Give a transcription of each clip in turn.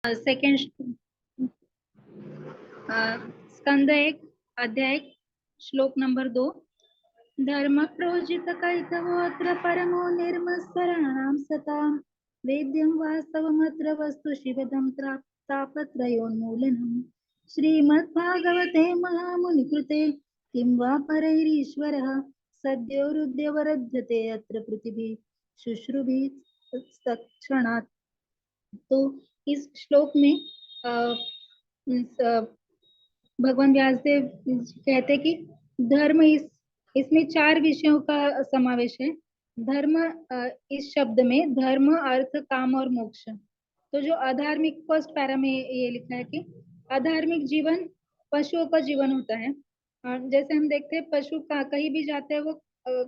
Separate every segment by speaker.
Speaker 1: Second स्कंद 1 अध्याय श्लोक number 2। धर्म प्रोजित कैतवोऽत्र परमो निर्मत्सराणां सतां वेद्यं वास्तवमत्र वस्तु शिवदं तापत्रयोन्मूलनम्। श्रीमद्भागवते महामुनिकृते किं वा परैरीश्वरः सद्योरुद्यवरध्यते अत्र पृथिवी शुश्रुभिः तत्क्षणात्। तो इस श्लोक में भगवान व्यासदेव कहते कि धर्म इसमें 4 विषयों का समावेश है। धर्म इस शब्द में धर्म, अर्थ, काम और मोक्ष। तो जो अधार्मिक, फर्स्ट पैरा में ये लिखा है कि अधार्मिक जीवन पशुओं का जीवन होता है। जैसे हम देखते हैं पशु का कहीं भी जाते हैं वो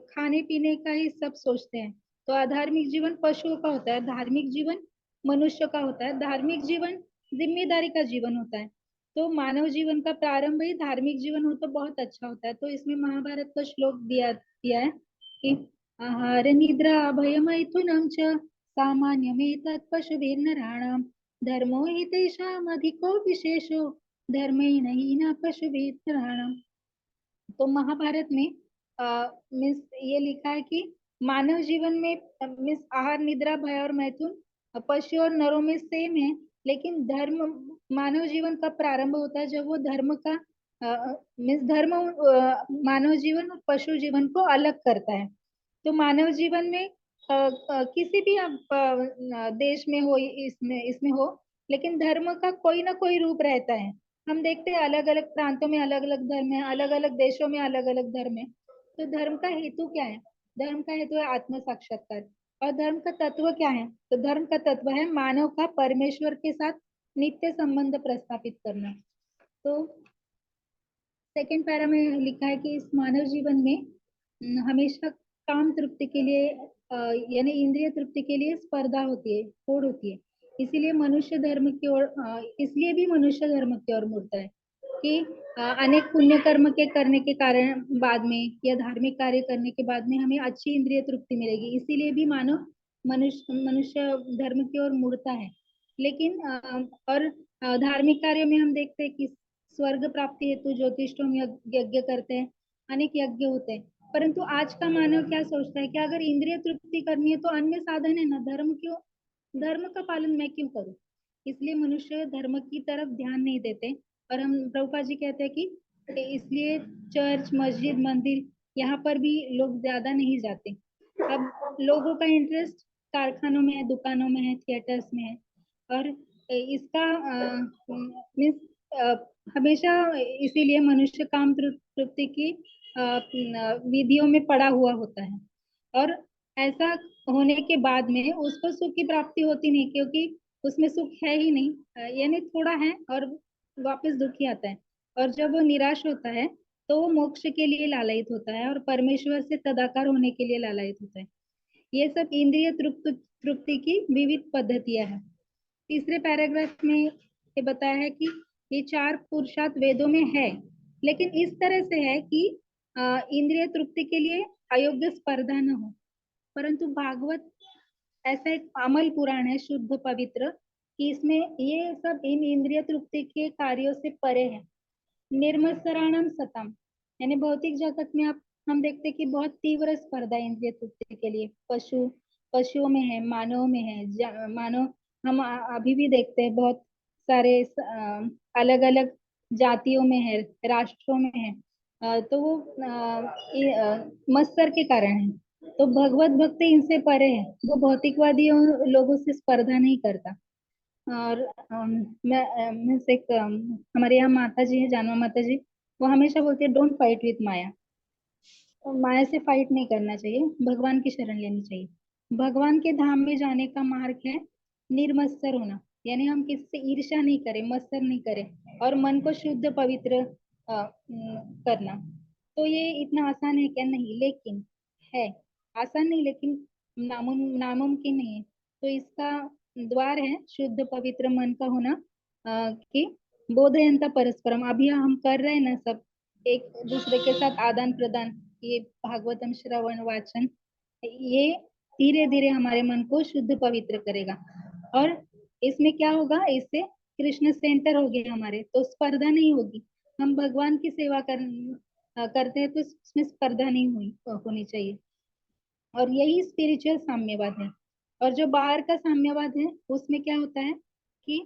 Speaker 1: खाने पीने का ही सब सोचते हैं। तो अधार्मिक जीवन पशुओं का होता है, धार्मिक जीवन मनुष्य का होता है। धार्मिक जीवन जिम्मेदारी का जीवन होता है। तो मानव जीवन का प्रारंभ ही धार्मिक जीवन हो तो बहुत अच्छा होता है। तो इसमें महाभारत का श्लोक दिया है कि आहार निद्रा अभय मैथुनम च सामान्यमेतत् पशुभिर्नराणां धर्मो हि तेषाम् अधिको विशेषो धर्मेण हीना पशुभिर्नराणां। तो महाभारत में मीन्स ये लिखा है कि मानव जीवन में मीन्स आहार निद्रा भय और मैथुन पशु और नरों में सेम है। लेकिन धर्म मानव जीवन का प्रारंभ होता है जब वो धर्म का मीन्स धर्म मानव जीवन और पशु जीवन को अलग करता है। तो मानव जीवन में किसी भी देश में हो, इसमें इसमें हो, लेकिन धर्म का कोई ना कोई रूप रहता है। हम देखते हैं अलग अलग प्रांतों में अलग अलग धर्म है, अलग अलग देशों में अलग अलग धर्म है। तो धर्म का हेतु क्या है? धर्म का हेतु है आत्म साक्षात्कार। और धर्म का तत्व क्या है? तो धर्म का तत्व है मानव का परमेश्वर के साथ नित्य संबंध प्रस्थापित करना। तो सेकंड पैरा में लिखा है कि इस मानव जीवन में हमेशा काम तृप्ति के लिए यानी इंद्रिय तृप्ति के लिए स्पर्धा होती है, होड़ होती है। इसीलिए मनुष्य धर्म की ओर इसलिए भी मनुष्य धर्म की ओर मुड़ता है कि अनेक पुण्य कर्म के करने के कारण बाद में या धार्मिक कार्य करने के बाद में हमें अच्छी इंद्रिय तृप्ति मिलेगी। इसीलिए भी मानव मनुष्य धर्म की ओर मुड़ता है। लेकिन और धार्मिक कार्यों में हम देखते हैं कि स्वर्ग प्राप्ति हेतु ज्योतिषोम यज्ञ करते हैं, अनेक यज्ञ होते हैं। परंतु आज का मानव क्या सोचता है कि अगर इंद्रिय तृप्ति करनी है तो अन्य साधन है ना, धर्म का पालन मैं क्यों करूं? इसलिए मनुष्य धर्म की तरफ ध्यान नहीं देते। और हम प्रभुपाद जी कहते हैं कि इसलिए चर्च, मस्जिद, मंदिर यहाँ पर भी लोग ज्यादा नहीं जाते। अब लोगों का इंटरेस्ट कारखानों में है, दुकानों में है, थिएटर्स में है। और इसका मीन्स हमेशा इसीलिए मनुष्य काम तृप्ति की विधियों में पड़ा हुआ होता है। और ऐसा होने के बाद में उसको सुख की प्राप्ति होती नहीं, क्योंकि उसमें सुख है ही नहीं, यानी थोड़ा है और वापस दुख ही आता है। और जब वो निराश होता है तो वो मोक्ष के लिए लालयित होता है और परमेश्वर से तदाकार होने के लिए लालयित होता है। ये सब इंद्रिय तृप्ति की विविध पद्धतियां हैं। तीसरे पैराग्राफ में ये बताया है कि ये 4 पुरुषार्थ वेदों में है, लेकिन इस तरह से है कि इंद्रिय तृप्ति के लिए अयोग्य स्पर्धा न हो। परंतु भागवत ऐसा एक अमल पुराण है, शुद्ध पवित्र, कि इसमें ये सब इन इंद्रिय तृप्ति के कार्यों से परे है। निर्मत्सराणम सतम, यानी भौतिक जगत में आप हम देखते हैं कि बहुत तीव्र स्पर्धा है इंद्रिय तृप्ति के लिए। पशुओं में है, मानव में है। मानव हम अभी भी देखते हैं बहुत सारे अलग अलग जातियों में है, राष्ट्रों में है। तो वो मत्सर के कारण है। तो भगवत भक्ति इनसे परे है, वो भौतिकवादियों लोगों से स्पर्धा नहीं करता। और मैं से हमारे यहाँ माता जी है, जानवा माता जी, वो हमेशा बोलती है डोंट फाइट विथ माया। तो माया से फाइट नहीं करना चाहिए, भगवान की शरण लेनी चाहिए। भगवान के धाम में जाने का मार्ग है निर्मत्सर होना, यानी हम किससे ईर्ष्या नहीं करें, मत्सर नहीं करें और मन को शुद्ध पवित्र करना। तो ये इतना आसान है क्या? नहीं, लेकिन है आसान नहीं, लेकिन नामुमकिन नहीं है। तो इसका द्वार है शुद्ध पवित्र मन का होना, कि बोधयंता परस्परम। अभी हम कर रहे हैं ना सब, एक दूसरे के साथ आदान प्रदान, ये भागवतम श्रवण वाचन, ये धीरे धीरे हमारे मन को शुद्ध पवित्र करेगा। और इसमें क्या होगा, इससे कृष्ण सेंटर हो गया हमारे, तो स्पर्धा नहीं होगी। हम भगवान की सेवा करते हैं तो इसमें स्पर्धा नहीं होनी चाहिए। और यही स्पिरिचुअल साम्यवाद है। और जो बाहर का साम्यवाद है उसमें क्या होता है कि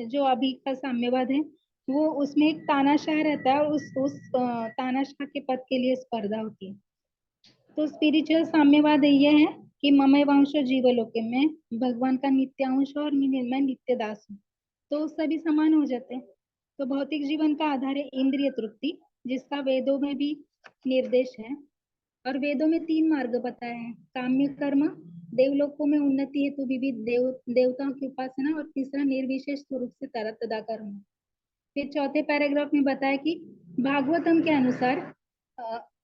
Speaker 1: जो अभी का साम्यवाद है वो, उसमें एक तानाशाह रहता है और उस तानाशाह के पद के लिए स्पर्धा होती है। तो स्पिरिचुअल साम्यवाद ये है कि ममय वंशो जीवलोके में भगवान का नित्य अंश और मैं नित्य दास हूँ, तो सभी समान हो जाते हैं। तो भौतिक जीवन का आधार है इंद्रिय तृप्ति, जिसका वेदों में भी निर्देश है। और वेदों में 3 मार्ग बताए हैं, काम्य कर्म, देवलोकों में उन्नति हेतु विविध देवताओं की उपासना, और तीसरा निर्विशेष स्वरूप से तदाकर्म। फिर चौथे पैराग्राफ में बताया कि भागवतम के अनुसार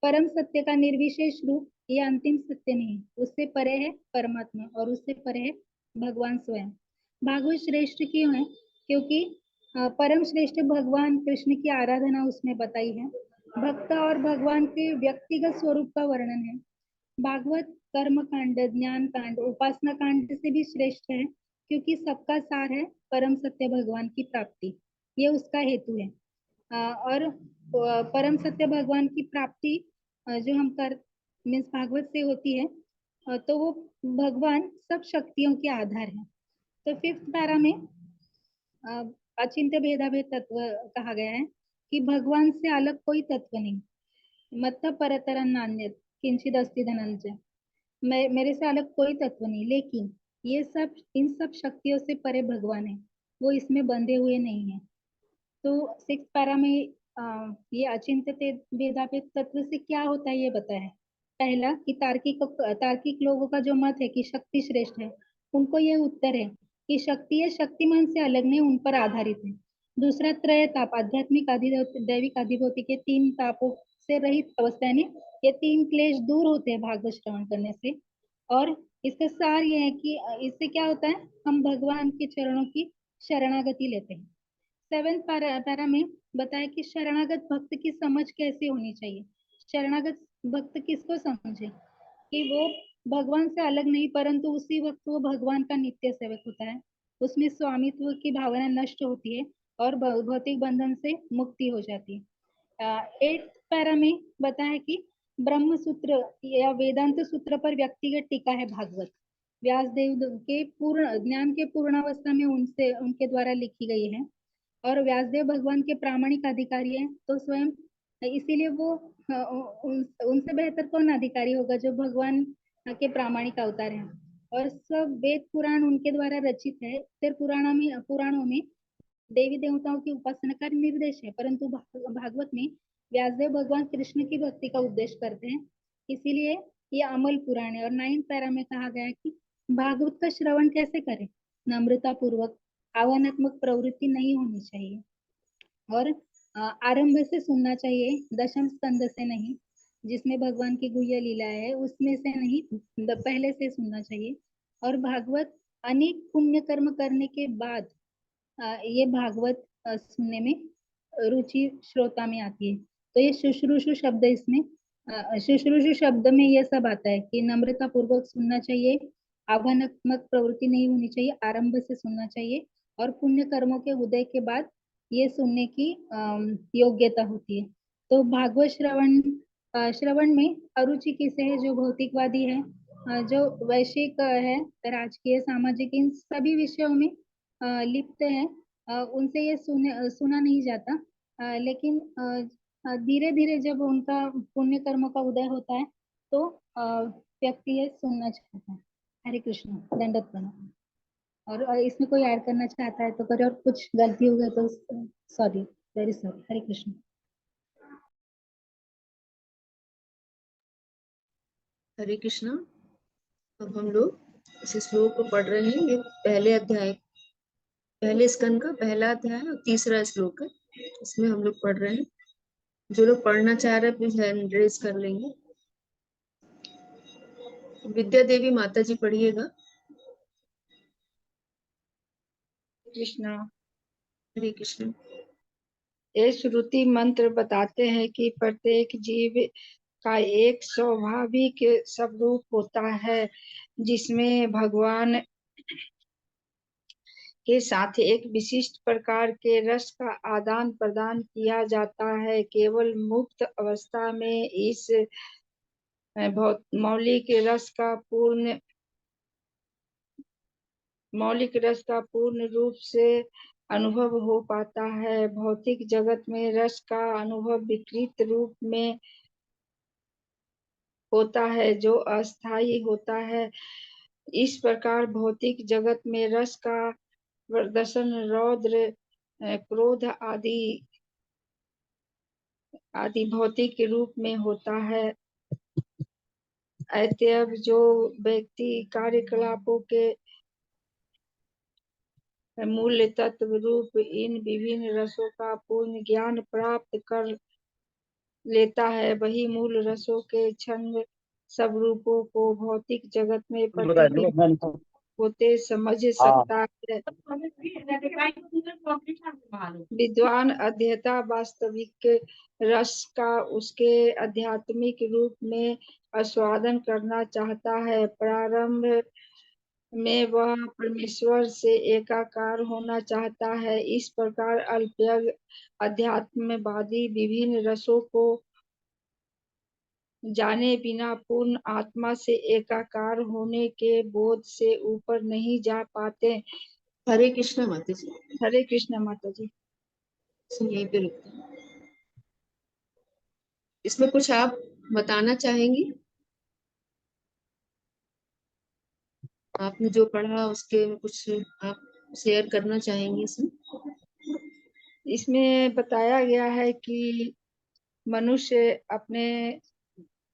Speaker 1: परम सत्य का निर्विशेष रूप ये अंतिम सत्य नहीं, उससे परे है परमात्मा और उससे परे है भगवान स्वयं। भागवत श्रेष्ठ क्यों है? क्योंकि परम श्रेष्ठ भगवान कृष्ण की आराधना उसमें बताई है। भक्त और भगवान के व्यक्तिगत स्वरूप का वर्णन है। भागवत कर्म कांड, ज्ञान कांड, उपासना कांड से भी श्रेष्ठ है, क्योंकि सबका सार है परम सत्य भगवान की प्राप्ति, ये उसका हेतु है। और परम सत्य भगवान की प्राप्ति जो हम कर मीन्स भागवत से होती है, तो वो भगवान सब शक्तियों के आधार है। तो 5th पैरा में अचिंत्य भेदाभेद तत्व कहा गया है कि भगवान से अलग कोई तत्व नहीं, मतलब परतरन नान्यत किंचिद अस्ति धनंजय, मेरे से अलग कोई तत्व नहीं, लेकिन ये सब, इन सब शक्तियों से परे भगवान है, वो इसमें बंधे हुए नहीं है। तो 6th पैरा में ये अचिंत्य भेदाभेद तत्व से क्या होता है ये बताया है। पहला कि तार्किक लोगों का जो मत है कि शक्ति श्रेष्ठ है, उनको ये उत्तर है कि शक्ति है, शक्तिमान से अलग नहीं, उन पर आधारित है। दूसरा, त्रय ताप, आध्यात्मिक, दैविक, अधिभौतिक, के 3 तापों से रहित अवस्था, यानी ये 3 क्लेश दूर होते हैं भागवत श्रवण करने से। और इसका सार ये है कि इससे क्या होता है, हम भगवान के चरणों की शरणागति लेते हैं। 7th पैरा में बताया कि शरणागत भक्त की समझ कैसे होनी चाहिए। शरणागत भक्त किसको समझे कि वो भगवान से अलग नहीं, परंतु उसी वक्त वो भगवान का नित्य सेवक होता है, उसमें स्वामित्व की भावना नष्ट होती है और भौतिक बंधन से मुक्ति हो जाती है। 8th पैरा में बताया कि ब्रह्म सूत्र या वेदांत सूत्र पर व्यक्तिगत टीका है भागवत, व्यासदेव के पूर्ण ज्ञान के पूर्णावस्था में उनसे उनके द्वारा लिखी गई है। और व्यासदेव भगवान के प्रामाणिक अधिकारी हैं, तो स्वयं इसीलिए वो उनसे बेहतर कौन अधिकारी होगा जो भगवान के प्रामाणिक अवतार हैं। और सब वेद पुराण उनके द्वारा रचित है। फिर पुराणों में देवी देवताओं की उपासना का निर्देश है, परंतु भागवत में व्यासदेव भगवान कृष्ण की भक्ति का उपदेश करते हैं, इसीलिए ये अमल पुराण है। और 9th पैरा में कहा गया है कि भागवत का श्रवण कैसे करें, नम्रता पूर्वक, आह्वानात्मक प्रवृत्ति नहीं होनी चाहिए, और आरंभ से सुनना चाहिए, दशम स्कंद से नहीं, जिसमें भगवान की गुह्य लीला है उसमें से नहीं, पहले से सुनना चाहिए। और भागवत अनेक पुण्य कर्म करने के बाद ये भागवत सुनने में रुचि श्रोता में आती है। तो ये शुश्रूषु शब्द, इसमें शुश्रूषु शब्द में ये सब आता है कि नम्रता पूर्वक सुनना चाहिए, आह्वानात्मक प्रवृत्ति नहीं होनी चाहिए, आरंभ से सुनना चाहिए, और पुण्य कर्मों के उदय के बाद ये सुनने की योग्यता होती है। तो भागवत श्रवण में अरुचि किसे है, जो भौतिकवादी है, जो वैश्विक है, राजकीय, सामाजिक, इन सभी विषयों में लिप्त है, उनसे ये सुना नहीं जाता। लेकिन धीरे धीरे जब उनका पुण्य कर्मों का उदय होता है तो व्यक्ति ये सुनना चाहता है। हरे कृष्ण, दंडवत प्रणाम। और इसमें कोई ऐड करना चाहता है तो करे, और कुछ गलती हो गई तो सॉरी, वेरी सॉरी। हरे कृष्ण।
Speaker 2: हरे कृष्णा। अब हम लोग इस श्लोक को पढ़ रहे हैं। ये पहले स्कंद का पहला अध्याय और तीसरा श्लोक है, इसमें हम लोग पढ़ रहे हैं। जो लोग पढ़ना चाह रहे हैं प्लीज हैंड रेज कर लेंगे। विद्या देवी माता जी पढ़िएगा।
Speaker 3: कृष्णा।
Speaker 2: हरे कृष्ण।
Speaker 3: ये श्रुति मंत्र बताते हैं कि प्रत्येक जीव का एक स्वाभाविक स्वरूप होता है, जिसमें भगवान के साथ एक विशिष्ट प्रकार के रस का आदान प्रदान किया जाता है। केवल मुक्त अवस्था में इस मौलिक रस का पूर्ण रूप से अनुभव हो पाता है। भौतिक जगत में रस का अनुभव विकृत रूप में होता है, जो अस्थायी होता है। इस प्रकार भौतिक जगत में रस का प्रदर्शन रौद्र, क्रोध आदि भौतिक रूप में होता है। अतएव जो व्यक्ति कार्यकलापों के मूल तत्व रूप इन विभिन्न रसों का पूर्ण ज्ञान प्राप्त कर लेता है, वही मूल रसों के छंद स्वरूपों को भौतिक जगत में प्रतिबिंबित होते समझ सकता है। विद्वान अध्येता वास्तविक रस का उसके आध्यात्मिक रूप में आस्वादन करना चाहता है। प्रारंभ में वह परमेश्वर से एकाकार होना चाहता है। इस प्रकार अल्पज्ञ अध्यात्मवादी विभिन्न रसों को जाने बिना पूर्ण आत्मा से एकाकार होने के बोध से ऊपर नहीं जा पाते।
Speaker 2: हरे कृष्ण माता जी।
Speaker 3: हरे कृष्ण माता जी।
Speaker 2: यहीं पे रुकते हैं। इसमें कुछ आप बताना चाहेंगी? आपने जो पढ़ा उसके में कुछ आप शेयर करना चाहेंगी इसमें?
Speaker 3: इसमें बताया गया है कि मनुष्य अपने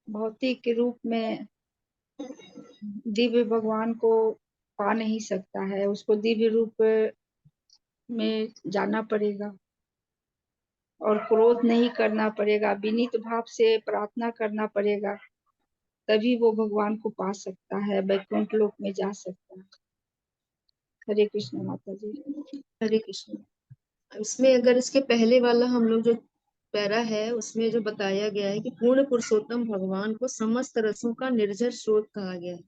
Speaker 3: भौतिक रूप में दिव्य भगवान को पा नहीं सकता है, उसको दिव्य रूप में जाना पड़ेगा और क्रोध नहीं करना पड़ेगा, विनीत भाव से प्रार्थना करना पड़ेगा, तभी वो भगवान को पा सकता है, वैकुंठ लोक में जा सकता है। हरे कृष्ण माता जी।
Speaker 2: हरे कृष्ण। इसमें अगर इसके पहले वाला हम लोग जो पैरा है उसमें जो बताया गया है कि पूर्ण पुरुषोत्तम भगवान को समस्त रसों का निर्जर स्रोत कहा गया है,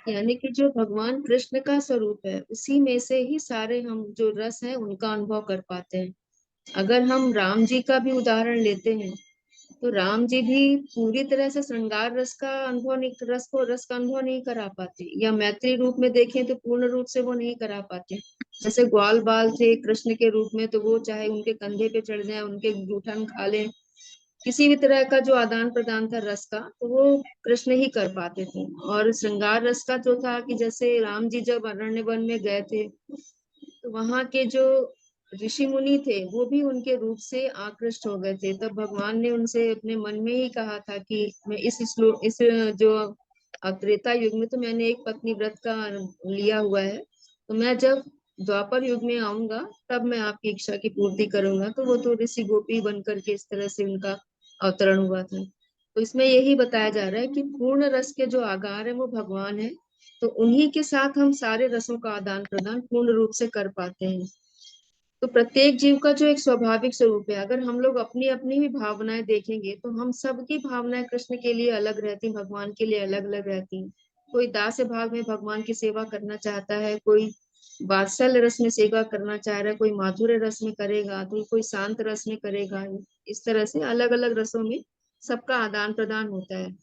Speaker 2: यानी कि जो भगवान कृष्ण का स्वरूप है उसी में से ही सारे हम जो रस है उनका अनुभव कर पाते हैं। अगर हम राम जी का भी उदाहरण लेते हैं तो राम जी भी पूरी तरह से श्रृंगार रस का अनुभव नहीं, रस का अनुभव नहीं करा पाते, या मैत्री रूप में देखें तो पूर्ण रूप से वो नहीं करा पाते। जैसे ग्वाल बाल थे कृष्ण के रूप में, तो वो चाहे उनके कंधे पे चढ़ जाए, उनके जूठन खा लें, किसी भी तरह का जो आदान प्रदान था रस का, तो वो कृष्ण ही कर पाते थे। और श्रृंगार रस का जो था कि जैसे राम जी जब अरण्य वन में गए थे तो वहां के जो ऋषि मुनि थे वो भी उनके रूप से आकृष्ट हो गए थे। तब भगवान ने उनसे अपने मन में ही कहा था कि मैं इस जो त्रेता युग में तो मैंने एक पत्नी व्रत का लिया हुआ है, तो मैं जब द्वापर युग में आऊंगा तब मैं आपकी इच्छा की पूर्ति करूंगा। तो वो तो ऋषि गोपी बन करके इस तरह से उनका अवतरण हुआ था। तो इसमें यही बताया जा रहा है कि पूर्ण रस के जो आगार है वो भगवान है, तो उन्हीं के साथ हम सारे रसों का आदान प्रदान पूर्ण रूप से कर पाते हैं। तो प्रत्येक जीव का जो एक स्वाभाविक स्वरूप है, अगर हम लोग अपनी अपनी भी भावनाएं देखेंगे तो हम सबकी भावनाएं कृष्ण के लिए अलग रहती, भगवान के लिए अलग अलग रहती। कोई दास्य भाव में भगवान की सेवा करना चाहता है, कोई वात्सल्य रस में सेवा करना चाह रहा है, कोई माधुर्य रस में करेगा, तो कोई शांत रस में करेगा। इस तरह से अलग अलग रसों में सबका आदान प्रदान होता है।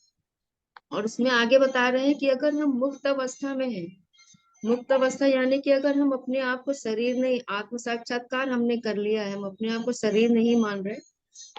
Speaker 2: और उसमें आगे बता रहे हैं कि अगर हम मुक्त अवस्था में हैं, मुक्त अवस्था यानी कि अगर हम अपने आप को शरीर नहीं, आत्म साक्षात्कार हमने कर लिया है, हम अपने आप को शरीर नहीं मान रहे,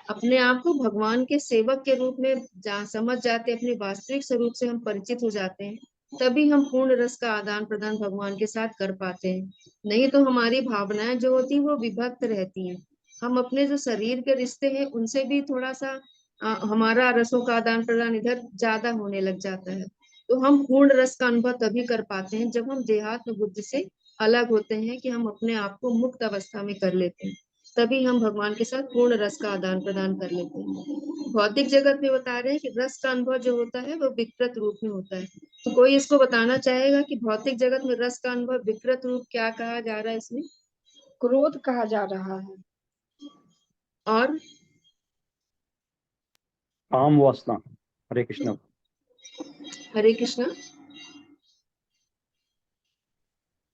Speaker 2: अपने आप को भगवान के सेवक के रूप में समझ जाते, अपने वास्तविक स्वरूप से हम परिचित हो जाते हैं, तभी हम पूर्ण रस का आदान प्रदान भगवान के साथ कर पाते हैं। नहीं तो हमारी भावनाएं जो होती हैं वो विभक्त रहती हैं। हम अपने जो शरीर के रिश्ते हैं उनसे भी थोड़ा सा हमारा रसों का आदान प्रदान इधर ज्यादा होने लग जाता है। तो हम पूर्ण रस का अनुभव तभी कर पाते हैं जब हम देहात्म बुद्धि से अलग होते हैं, कि हम अपने आप को मुक्त अवस्था में कर लेते हैं, तभी हम भगवान के साथ पूर्ण रस का आदान प्रदान कर लेते हैं। भौतिक जगत में बता रहे हैं कि रस का अनुभव जो होता है वो विकृत रूप में होता है। तो कोई इसको बताना चाहेगा कि भौतिक जगत में रस का अनुभव विकृत रूप क्या कहा जा रहा है इसमें?
Speaker 3: क्रोध कहा जा रहा है।
Speaker 2: और
Speaker 4: काम वासना। हरे कृष्ण।
Speaker 2: हरे कृष्ण।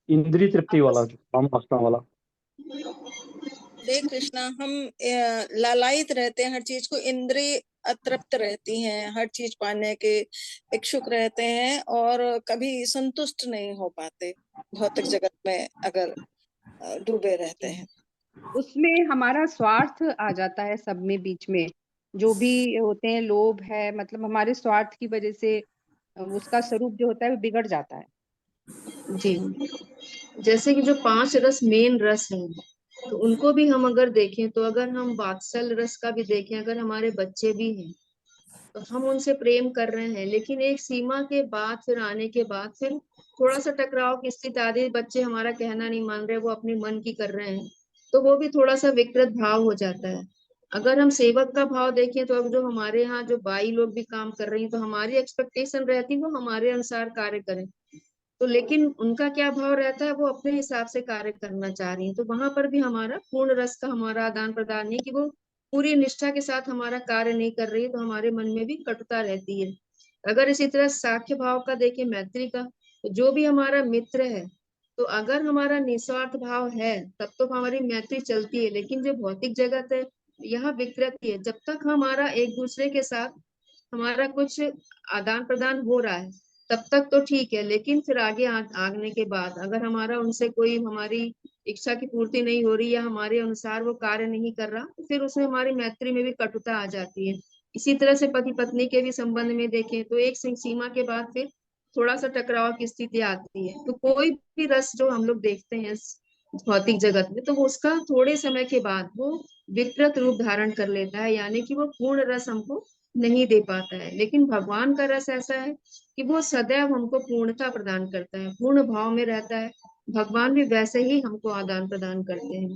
Speaker 4: इंद्रिय तृप्ति वाला, जो काम वासना वाला।
Speaker 5: देख कृष्णा, हम लालायित रहते हैं हर चीज को, इंद्रिय अतृप्त रहती हैं, हर चीज पाने के इच्छुक रहते हैं और कभी संतुष्ट नहीं हो पाते भौतिक जगत में अगर डूबे रहते हैं।
Speaker 6: उसमें हमारा स्वार्थ आ जाता है, सब में बीच में जो भी होते हैं, लोभ है, मतलब हमारे स्वार्थ की वजह से उसका स्वरूप जो होता है वो बिगड़ जाता है।
Speaker 2: जी, जैसे कि जो 5 रस मेन रस हैं, तो उनको भी हम अगर देखें, तो अगर हम वात्सल रस का भी देखें, अगर हमारे बच्चे भी हैं तो हम उनसे प्रेम कर रहे हैं, लेकिन एक सीमा के बाद फिर आने के बाद फिर थोड़ा सा टकराव की स्थिति आदि, बच्चे हमारा कहना नहीं मान रहे, वो अपने मन की कर रहे हैं, तो वो भी थोड़ा सा विकृत भाव हो जाता है। अगर हम सेवक का भाव देखें, तो अब जो हमारे यहाँ जो बाई लोग भी काम कर रही हैं, तो हमारी एक्सपेक्टेशन रहती है वो हमारे अनुसार कार्य करें, तो लेकिन उनका क्या भाव रहता है, वो अपने हिसाब से कार्य करना चाह रही है, तो वहां पर भी हमारा पूर्ण रस का हमारा आदान प्रदान नहीं, कि वो पूरी निष्ठा के साथ हमारा कार्य नहीं कर रही है, तो हमारे मन में भी कटुता रहती है। अगर इसी तरह साख्य भाव का देखें, मैत्री का, तो जो भी हमारा मित्र है, तो अगर हमारा निस्वार्थ भाव है तब तो हमारी मैत्री चलती है, लेकिन जो भौतिक जगत है यहाँ विकृति है, जब तक हमारा एक दूसरे के साथ हमारा कुछ आदान प्रदान हो रहा है तब तक तो ठीक है, लेकिन फिर आगे आगने के बाद अगर हमारा उनसे कोई हमारी इच्छा की पूर्ति नहीं हो रही या हमारे अनुसार वो कार्य नहीं कर रहा, तो फिर उसमें हमारी मैत्री में भी कटुता आ जाती है। इसी तरह से पति पत्नी के भी संबंध में देखें, तो एक सीमा के बाद फिर थोड़ा सा टकराव की स्थिति आती है। तो कोई भी रस जो हम लोग देखते हैं भौतिक जगत में, तो वो उसका थोड़े समय के बाद वो विकृत रूप धारण कर लेता है, यानी कि वो पूर्ण रस हमको नहीं दे पाता है। लेकिन भगवान का रस ऐसा है कि वो सदैव हमको पूर्णता प्रदान करता है, पूर्ण भाव में रहता है, भगवान भी वैसे ही हमको आदान प्रदान करते हैं।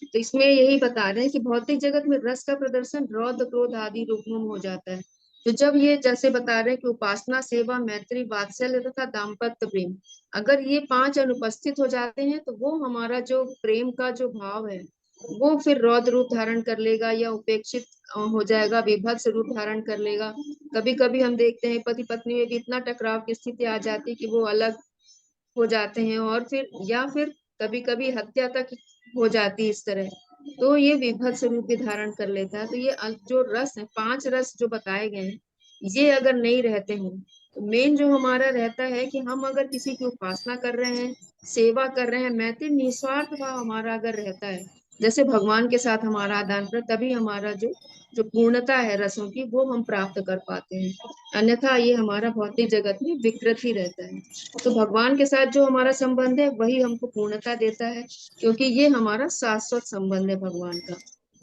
Speaker 2: तो इसमें यही बता रहे हैं कि भौतिक जगत में रस का प्रदर्शन रौद्र क्रोध आदि रूपों में हो जाता है। तो जब ये जैसे बता रहे हैं कि उपासना, सेवा, मैत्री, वात्सल्य तथा दाम्पत्य प्रेम, अगर ये 5 अनुपस्थित हो जाते हैं, तो वो हमारा जो प्रेम का जो भाव है वो फिर रौद्र रूप धारण कर लेगा या उपेक्षित हो जाएगा, विभत्स रूप धारण कर लेगा। कभी कभी हम देखते हैं पति पत्नी में भी इतना टकराव की स्थिति आ जाती है कि वो अलग हो जाते हैं, और फिर कभी कभी हत्या तक हो जाती है इस तरह। तो ये विभत्स रूप भी धारण कर लेता है। तो ये जो रस है, 5 रस जो बताए गए हैं, ये अगर नहीं रहते हैं, तो मेन जो हमारा रहता है कि हम अगर किसी की उपासना कर रहे हैं, सेवा कर रहे हैं, मैत्री, निस्वार्थ भाव हमारा अगर रहता है, जैसे भगवान के साथ हमारा आदान प्रदान, तभी हमारा जो जो पूर्णता है रसों की वो हम प्राप्त कर पाते हैं। अन्यथा ये हमारा भौतिक जगत में विकृत ही रहता है। तो भगवान के साथ जो हमारा संबंध है वही हमको पूर्णता देता है, क्योंकि ये हमारा शाश्वत संबंध है भगवान का।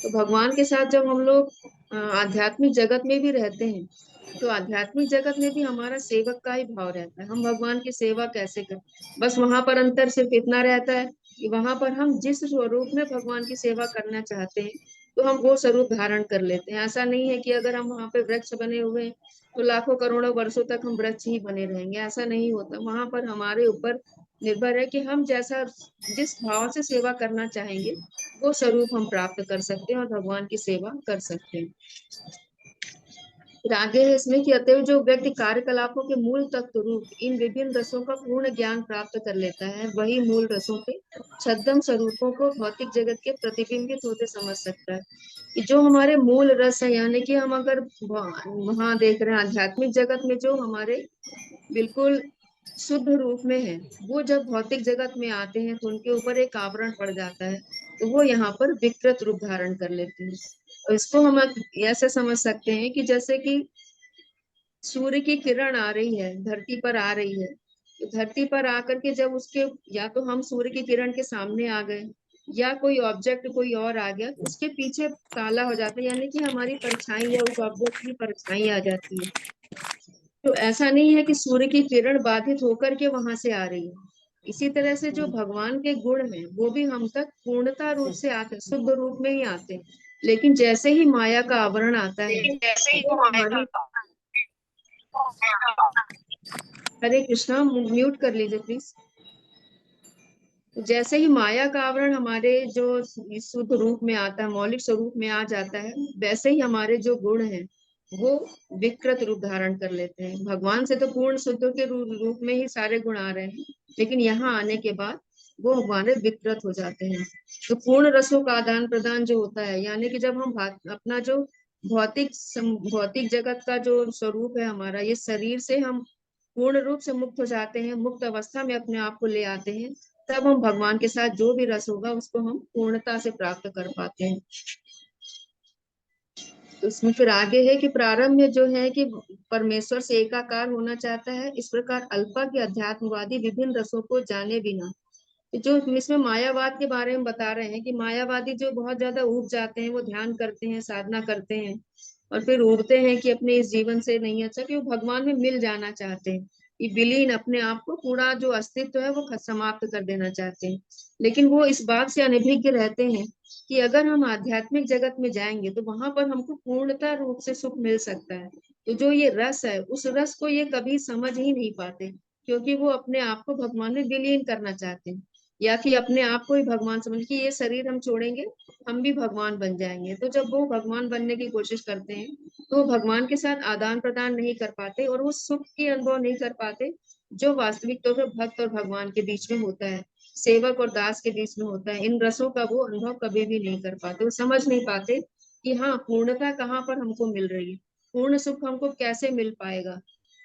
Speaker 2: तो भगवान के साथ जब हम लोग आध्यात्मिक जगत में भी रहते हैं, तो आध्यात्मिक जगत में भी हमारा सेवक का ही भाव रहता है। हम भगवान की सेवा कैसे करें, बस वहां पर अंतर सिर्फ इतना रहता है कि वहां पर हम जिस स्वरूप में भगवान की सेवा करना चाहते हैं, तो हम वो स्वरूप धारण कर लेते हैं। ऐसा नहीं है कि अगर हम वहां पे वृक्ष बने हुए हैं तो लाखों करोड़ों वर्षों तक हम वृक्ष ही बने रहेंगे, ऐसा नहीं होता। वहां पर हमारे ऊपर निर्भर है कि हम जैसा जिस भाव से सेवा करना चाहेंगे वो स्वरूप हम प्राप्त कर सकते हैं और भगवान की सेवा कर सकते हैं। फिर आगे है इसमें कि अतएव जो व्यक्ति कार्यकलापों के मूल तत्व रूप इन विभिन्न रसों का पूर्ण ज्ञान प्राप्त कर लेता है, वही मूल रसों के छद्म स्वरूपों को भौतिक जगत के प्रतिबिंबित होते समझ सकता है। कि जो हमारे मूल रस है, यानी कि हम अगर वहां देख रहे हैं आध्यात्मिक जगत में जो हमारे बिल्कुल शुद्ध रूप में है, वो जब भौतिक जगत में आते हैं तो उनके ऊपर एक आवरण पड़ जाता है, तो वो यहाँ पर विकृत रूप धारण कर लेते हैं। और इसको हम ऐसे समझ सकते हैं कि जैसे कि सूर्य की किरण आ रही है, धरती पर आ रही है, तो धरती पर आकर के जब उसके, या तो हम सूर्य की किरण के सामने आ गए या कोई ऑब्जेक्ट कोई और आ गया, तो उसके पीछे काला हो जाता है, यानी कि हमारी परछाई या उस ऑब्जेक्ट की परछाई आ जाती है। तो ऐसा नहीं है कि सूर्य की किरण बाधित होकर के वहां से आ रही है। इसी तरह से जो भगवान के गुण हैं वो भी हम तक पूर्णता रूप से आते हैं, शुद्ध रूप में ही आते हैं, लेकिन जैसे ही माया का आवरण आता है, हरे कृष्णा, म्यूट कर लीजिए प्लीज। जैसे ही माया का आवरण हमारे जो शुद्ध रूप में आता है, मौलिक स्वरूप में आ जाता है, वैसे ही हमारे जो गुण हैं वो विकृत रूप धारण कर लेते हैं। भगवान से तो पूर्ण शुद्ध के रूप में ही सारे गुण आ रहे हैं, लेकिन यहाँ आने के बाद वो हमारे विकृत हो जाते हैं। तो पूर्ण रसों का आदान प्रदान जो होता है, यानी कि जब हम अपना जो भौतिक जगत का जो स्वरूप है हमारा, ये शरीर से हम पूर्ण रूप से मुक्त हो जाते हैं, मुक्त अवस्था में अपने आप को ले आते हैं, तब हम भगवान के साथ जो भी रस होगा उसको हम पूर्णता से प्राप्त कर पाते हैं। तो उसमें फिर आगे है कि प्रारंभ में जो है कि परमेश्वर से एकाकार होना चाहता है, इस प्रकार अल्पा के अध्यात्मवादी विभिन्न रसों को जाने बिना, जो इसमें मायावाद के बारे में बता रहे हैं कि मायावादी जो बहुत ज्यादा ऊब जाते हैं, वो ध्यान करते हैं, साधना करते हैं और फिर ऊबते हैं कि अपने इस जीवन से नहीं अच्छा, कि वो भगवान में मिल जाना चाहते हैं, कि विलीन अपने आप को, पूरा जो अस्तित्व है वो समाप्त कर देना चाहते हैं। लेकिन वो इस बात से अनभिज्ञ रहते हैं कि अगर हम आध्यात्मिक जगत में जाएंगे तो वहां पर हमको पूर्णता रूप से सुख मिल सकता है। तो जो ये रस है, उस रस को ये कभी समझ ही नहीं पाते, क्योंकि वो अपने आप को भगवान में विलीन करना चाहते हैं, या कि अपने आप को ही भगवान समझ कि ये शरीर हम छोड़ेंगे, हम भी भगवान बन जाएंगे। तो जब वो भगवान बनने की कोशिश करते हैं तो वो भगवान के साथ आदान प्रदान नहीं कर पाते और वो सुख की अनुभव नहीं कर पाते जो वास्तविक तौर पर भक्त और भगवान के बीच में होता है, सेवक और दास के बीच में होता है। इन रसों का वो अनुभव कभी भी नहीं कर पाते, वो समझ नहीं पाते कि हाँ, पूर्णता कहाँ पर हमको मिल रही है, पूर्ण सुख हमको कैसे मिल पाएगा।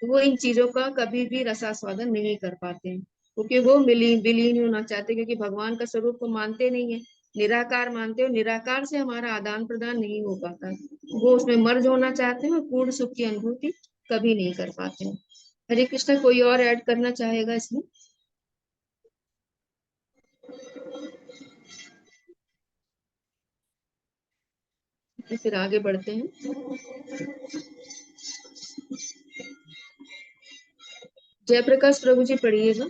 Speaker 2: तो वो इन चीजों का कभी भी रसास्वादन नहीं कर पाते हैं, क्योंकि वो विलीन होना चाहते, क्योंकि भगवान का स्वरूप को मानते नहीं है, निराकार मानते हो, निराकार से हमारा आदान प्रदान नहीं हो पाता, वो उसमें मर्ज होना चाहते हैं और पूर्ण सुख की अनुभूति कभी नहीं कर पाते हैं। हरे कृष्णा, कोई और ऐड करना चाहेगा इसमें? तो फिर आगे बढ़ते हैं। जयप्रकाश प्रभु जी पढ़िएगा।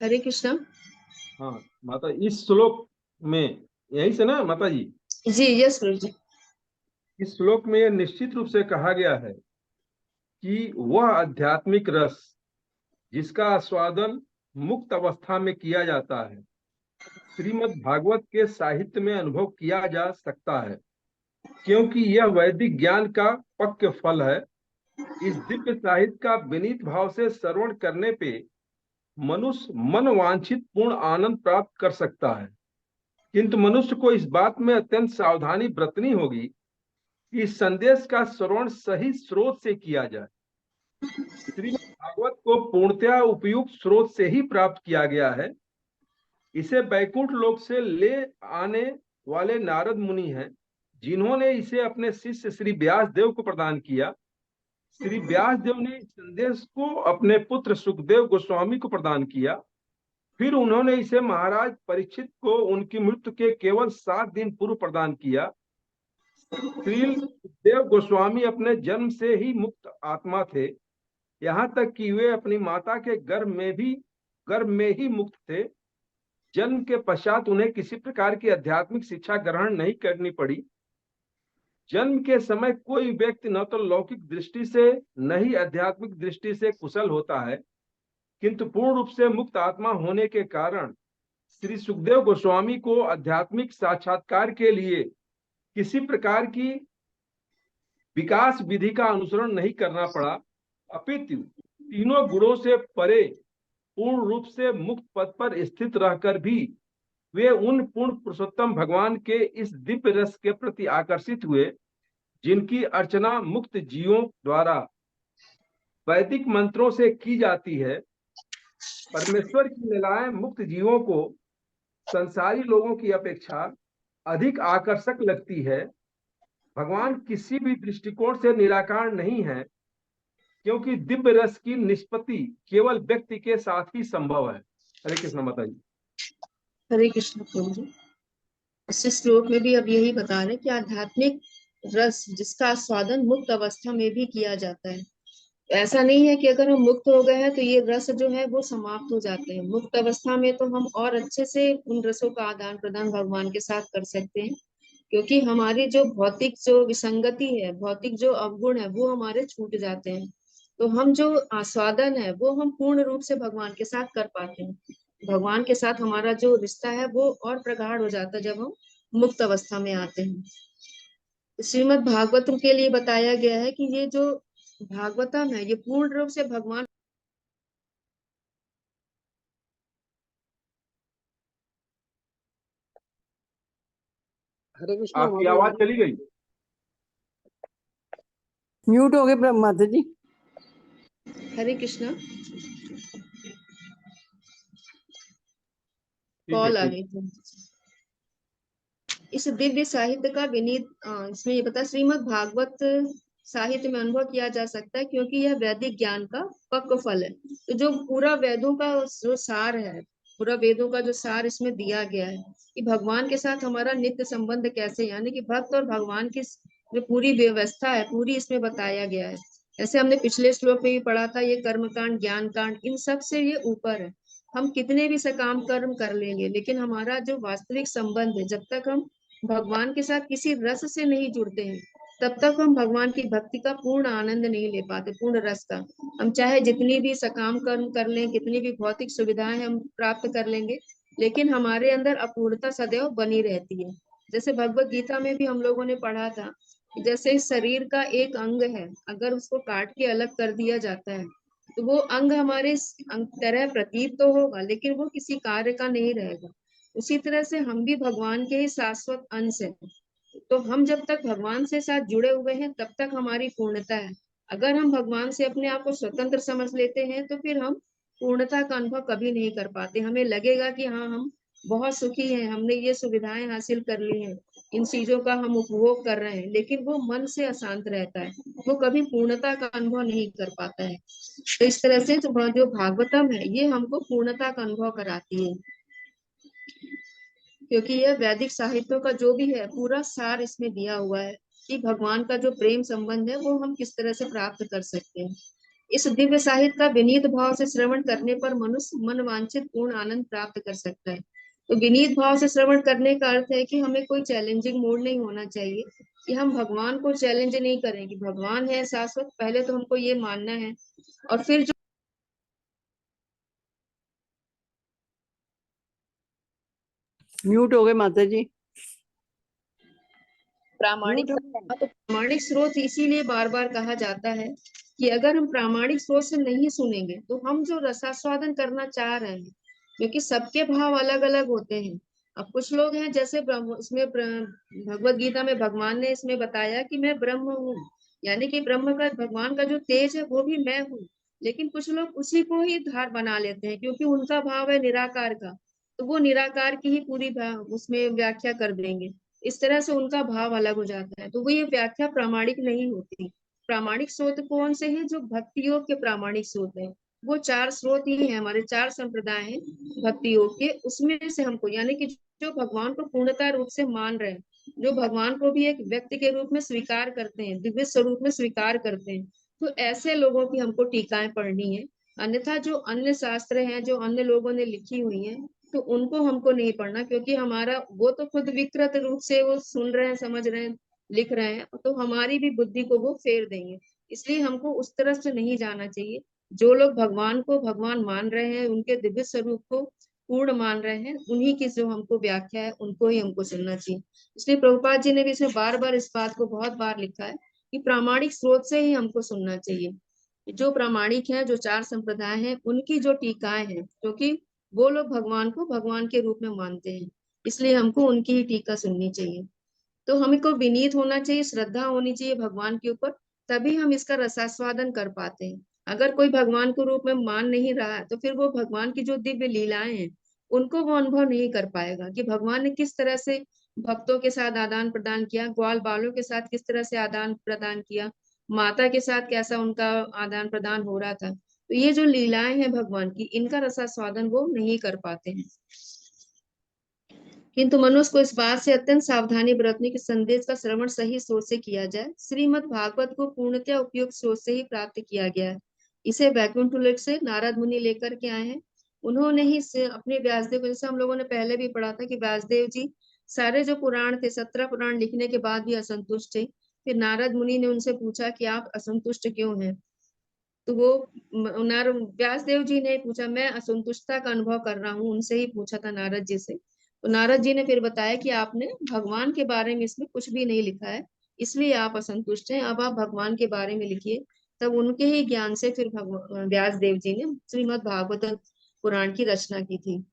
Speaker 2: हरे कृष्णा।
Speaker 7: हाँ माता, इस श्लोक में यही से ना माता जी?
Speaker 2: जी यस प्रभु जी।
Speaker 7: इस श्लोक में यह निश्चित रूप से कहा गया है कि वह आध्यात्मिक रस जिसका आस्वादन मुक्त अवस्था में किया जाता है, श्रीमद् भागवत के साहित्य में अनुभव किया जा सकता है, क्योंकि यह वैदिक ज्ञान का पक्व फल है। इस दिव्य साहित्य का विनीत भाव से श्रवण करने पे मनुष्य मन वांछित पूर्ण आनंद प्राप्त कर सकता है, किंतु मनुष्य को इस बात में अत्यंत सावधानी बरतनी होगी कि इस संदेश का श्रवण सही स्रोत से किया जाए। श्रीमद् भागवत को पूर्णतया उपयुक्त स्रोत से ही प्राप्त किया गया है। इसे बैकुंठ लोक से ले आने वाले नारद मुनि हैं, जिन्होंने इसे अपने शिष्य श्री व्यास देव को प्रदान किया। श्री व्यास देव ने इस संदेश को अपने पुत्र सुखदेव गोस्वामी को प्रदान किया। फिर उन्होंने इसे महाराज परीक्षित को उनकी मृत्यु के केवल 7 दिन पूर्व प्रदान किया। श्री सुखदेव गोस्वामी अपने जन्म से ही मुक्त आत्मा थे, यहाँ तक कि वे अपनी माता के गर्भ में ही मुक्त थे। जन्म के पश्चात उन्हें किसी प्रकार की आध्यात्मिक शिक्षा ग्रहण नहीं करनी पड़ी। जन्म के समय कोई व्यक्ति न तो लौकिक दृष्टि से न ही आध्यात्मिक दृष्टि से कुशल होता है, किंतु पूर्ण रूप से मुक्त आत्मा होने के कारण श्री सुखदेव गोस्वामी को आध्यात्मिक साक्षात्कार के लिए किसी प्रकार की विकास विधि का अनुसरण नहीं करना पड़ा, अपितु तीनों गुणों से परे पूर्ण रूप से मुक्त पद पर स्थित रहकर भी वे उन पूर्ण पुरुषोत्तम भगवान के इस दिव्य रस के प्रति आकर्षित हुए, जिनकी अर्चना मुक्त जीवों द्वारा वैदिक मंत्रों से की जाती है। परमेश्वर की लीलाएं मुक्त जीवों को संसारी लोगों की अपेक्षा अधिक आकर्षक लगती है। भगवान किसी भी दृष्टिकोण से निराकार नहीं है, क्योंकि दिव्य रस की निष्पत्ति केवल व्यक्ति के साथ ही संभव है। हरे कृष्ण माता जी।
Speaker 2: हरे कृष्ण प्रभु जी। इस श्लोक में भी अब यही बता रहे कि आध्यात्मिक रस जिसका आस्वादन मुक्त अवस्था में भी किया जाता है। ऐसा नहीं है कि अगर हम मुक्त हो गए हैं तो ये रस जो है वो समाप्त हो जाते हैं। मुक्त अवस्था में तो हम और अच्छे से उन रसों का आदान प्रदान भगवान के साथ कर सकते हैं, क्योंकि हमारी जो भौतिक जो विसंगति है, भौतिक जो अवगुण है, वो हमारे छूट जाते हैं। तो हम जो आस्वादन है वो हम पूर्ण रूप से भगवान के साथ कर पाते हैं। भगवान के साथ हमारा जो रिश्ता है वो और प्रगाढ़ हो जाता है जब हम मुक्त अवस्था में आते हैं। श्रीमद् भागवतम के लिए बताया गया है कि ये जो भागवतम है ये पूर्ण रूप से भगवान
Speaker 8: हरे कृष्ण
Speaker 7: आपकी आवाज चली गई।
Speaker 8: म्यूट हो गए माता जी।
Speaker 2: हरे कृष्णा
Speaker 7: ठीक है,
Speaker 2: कॉल आ
Speaker 7: ठीक।
Speaker 2: गई थी। इस दिव्य साहित्य का विनीत इसमें ये बता श्रीमद् भागवत साहित्य में अनुभव किया जा सकता है क्योंकि यह वैदिक ज्ञान का पक्व फल है। तो जो पूरा वेदों का जो सार है, पूरा वेदों का जो सार इसमें दिया गया है कि भगवान के साथ हमारा नित्य संबंध कैसे, यानी कि भक्त और भगवान की जो पूरी व्यवस्था है पूरी इसमें बताया गया है। ऐसे हमने पिछले श्लोक में भी पढ़ा था, ये कर्म कांड ज्ञान कांड इन सब से ये ऊपर है। हम कितने भी सकाम कर्म कर लेंगे लेकिन हमारा जो वास्तविक संबंध है, जब तक हम भगवान के साथ किसी रस से नहीं जुड़ते हैं तब तक हम भगवान की भक्ति का पूर्ण आनंद नहीं ले पाते, पूर्ण रस का। हम चाहे जितनी भी सकाम कर्म कर लें, कितनी भी भौतिक सुविधाएं हम प्राप्त कर लेंगे, लेकिन हमारे अंदर अपूर्णता सदैव बनी रहती है। जैसे भगवत गीता में भी हम लोगों ने पढ़ा था कि जैसे इस शरीर का एक अंग है, अगर उसको काट के अलग कर दिया जाता है तो वो अंग हमारे अंग तरह प्रतीत तो होगा लेकिन वो किसी कार्य का नहीं रहेगा। उसी तरह से हम भी भगवान के ही शाश्वत अंश हैं। तो हम जब तक भगवान से साथ जुड़े हुए हैं तब तक हमारी पूर्णता है। अगर हम भगवान से अपने आप को स्वतंत्र समझ लेते हैं तो फिर हम पूर्णता का अनुभव कभी नहीं कर पाते। हमें लगेगा कि हाँ हम बहुत सुखी हैं, हमने ये सुविधाएं हासिल कर ली हैं, इन चीजों का हम उपभोग कर रहे हैं, लेकिन वो मन से अशांत रहता है, वो कभी पूर्णता का अनुभव नहीं कर पाता है। तो इस तरह से जो भागवतम है ये हमको पूर्णता का अनुभव कराती है, क्योंकि यह वैदिक साहित्यों का जो भी है पूरा सार इसमें दिया हुआ है कि भगवान का जो प्रेम संबंध है वो हम किस तरह से प्राप्त कर सकते हैं। इस दिव्य साहित्य का विनीत भाव से श्रवण करने पर मनुष्य मन वांछित पूर्ण आनंद प्राप्त कर सकता है। तो विनीत भाव से श्रवण करने का अर्थ है कि हमें कोई चैलेंजिंग मूड नहीं होना चाहिए, कि हम भगवान को चैलेंज नहीं करें कि भगवान है शाश्वत, पहले तो हमको ये मानना है और फिर जो
Speaker 8: म्यूट हो गए माता जी।
Speaker 2: प्रामाणिक
Speaker 8: म्यूट हो गए।
Speaker 2: तो प्रामाणिक स्रोत इसीलिए बार बार कहा जाता है कि अगर हम प्रामाणिक स्रोत से नहीं सुनेंगे तो हम जो रसास्वादन करना चाह रहे हैं, क्योंकि सबके भाव अलग अलग होते हैं। अब कुछ लोग हैं जैसे इसमें भगवत गीता में भगवान ने इसमें बताया कि मैं ब्रह्म हूँ, यानी कि ब्रह्म का भगवान का जो तेज है वो भी मैं हूँ। लेकिन कुछ लोग उसी को ही धार बना लेते हैं क्योंकि उनका भाव है निराकार का, तो वो निराकार की ही पूरी उसमें व्याख्या कर देंगे। इस तरह से उनका भाव अलग हो जाता है, तो वो ये व्याख्या प्रामाणिक नहीं होती। प्रामाणिक स्रोत कौन से हैं? जो भक्ति योग के प्रामाणिक स्रोत हैं। वो 4 स्रोत ही हैं, हमारे 4 संप्रदाय हैं भक्ति योग के, उसमें से हमको, यानी कि जो भगवान को पूर्णता रूप से मान रहे हैं, जो भगवान को भी एक व्यक्ति के रूप में स्वीकार करते हैं, दिव्य स्वरूप में स्वीकार करते हैं, तो ऐसे लोगों की हमको टीकाएं पढ़नी है। अन्यथा जो अन्य शास्त्र हैं, जो अन्य लोगों ने लिखी हुई हैं, तो उनको हमको नहीं पढ़ना, क्योंकि हमारा वो तो खुद विकृत रूप से वो सुन रहे हैं, समझ रहे हैं, लिख रहे हैं, तो हमारी भी बुद्धि को वो फेर देंगे। इसलिए हमको उस तरफ से नहीं जाना चाहिए। जो लोग भगवान को भगवान मान रहे हैं, उनके दिव्य स्वरूप को पूर्ण मान रहे हैं, उन्हीं की जो हमको व्याख्या है उनको ही हमको सुनना चाहिए। इसलिए प्रभुपाद जी ने भी इसमें बार बार इस बात को बहुत बार लिखा है कि प्रामाणिक स्रोत से ही हमको सुनना चाहिए। जो प्रामाणिक है, जो 4 संप्रदाय हैं, उनकी जो टीकाएं हैं, क्योंकि वो लोग भगवान को भगवान के रूप में मानते हैं, इसलिए हमको उनकी ही टीका सुननी चाहिए। तो हमको विनीत होना चाहिए, श्रद्धा होनी चाहिए भगवान के ऊपर, तभी हम इसका रसास्वादन कर पाते हैं। अगर कोई भगवान के रूप में मान नहीं रहा है तो फिर वो भगवान की जो दिव्य लीलाएं हैं उनको वो अनुभव नहीं कर पाएगा कि भगवान ने किस तरह से भक्तों के साथ आदान प्रदान किया, ग्वाल बालों के साथ किस तरह से आदान प्रदान किया, माता के साथ कैसा उनका आदान प्रदान हो रहा था। तो ये जो लीलाएं हैं भगवान की, इनका रसास्वादन वो नहीं कर पाते हैं। किंतु मनुष्य को इस बात से अत्यंत सावधानी बरतने के संदेश का श्रवण सही सोच से किया जाए। श्रीमद् भागवत को पूर्णतया उपयुक्त सोच से ही प्राप्त किया गया है। इसे वैकुंठ लोक से नारद मुनि लेकर के आए हैं। उन्होंने ही अपने व्यासदेव को, जैसे हम लोगों ने पहले भी पढ़ा था कि व्यासदेव जी सारे जो पुराण थे, 17 पुराण लिखने के बाद भी असंतुष्ट थे। फिर नारद मुनि ने उनसे पूछा कि आप असंतुष्ट क्यों हैं? तो वो व्यासदेव जी ने पूछा, मैं असंतुष्टता का अनुभव कर रहा हूँ, उनसे ही पूछा था नारद जी से। तो नारद जी ने फिर बताया कि आपने भगवान के बारे में इसमें कुछ भी नहीं लिखा है, इसलिए आप असंतुष्ट हैं। अब आप भगवान के बारे में लिखिए। तब उनके ही ज्ञान से फिर भगवान व्यास देव जी ने श्रीमद् भागवत पुराण की रचना की थी।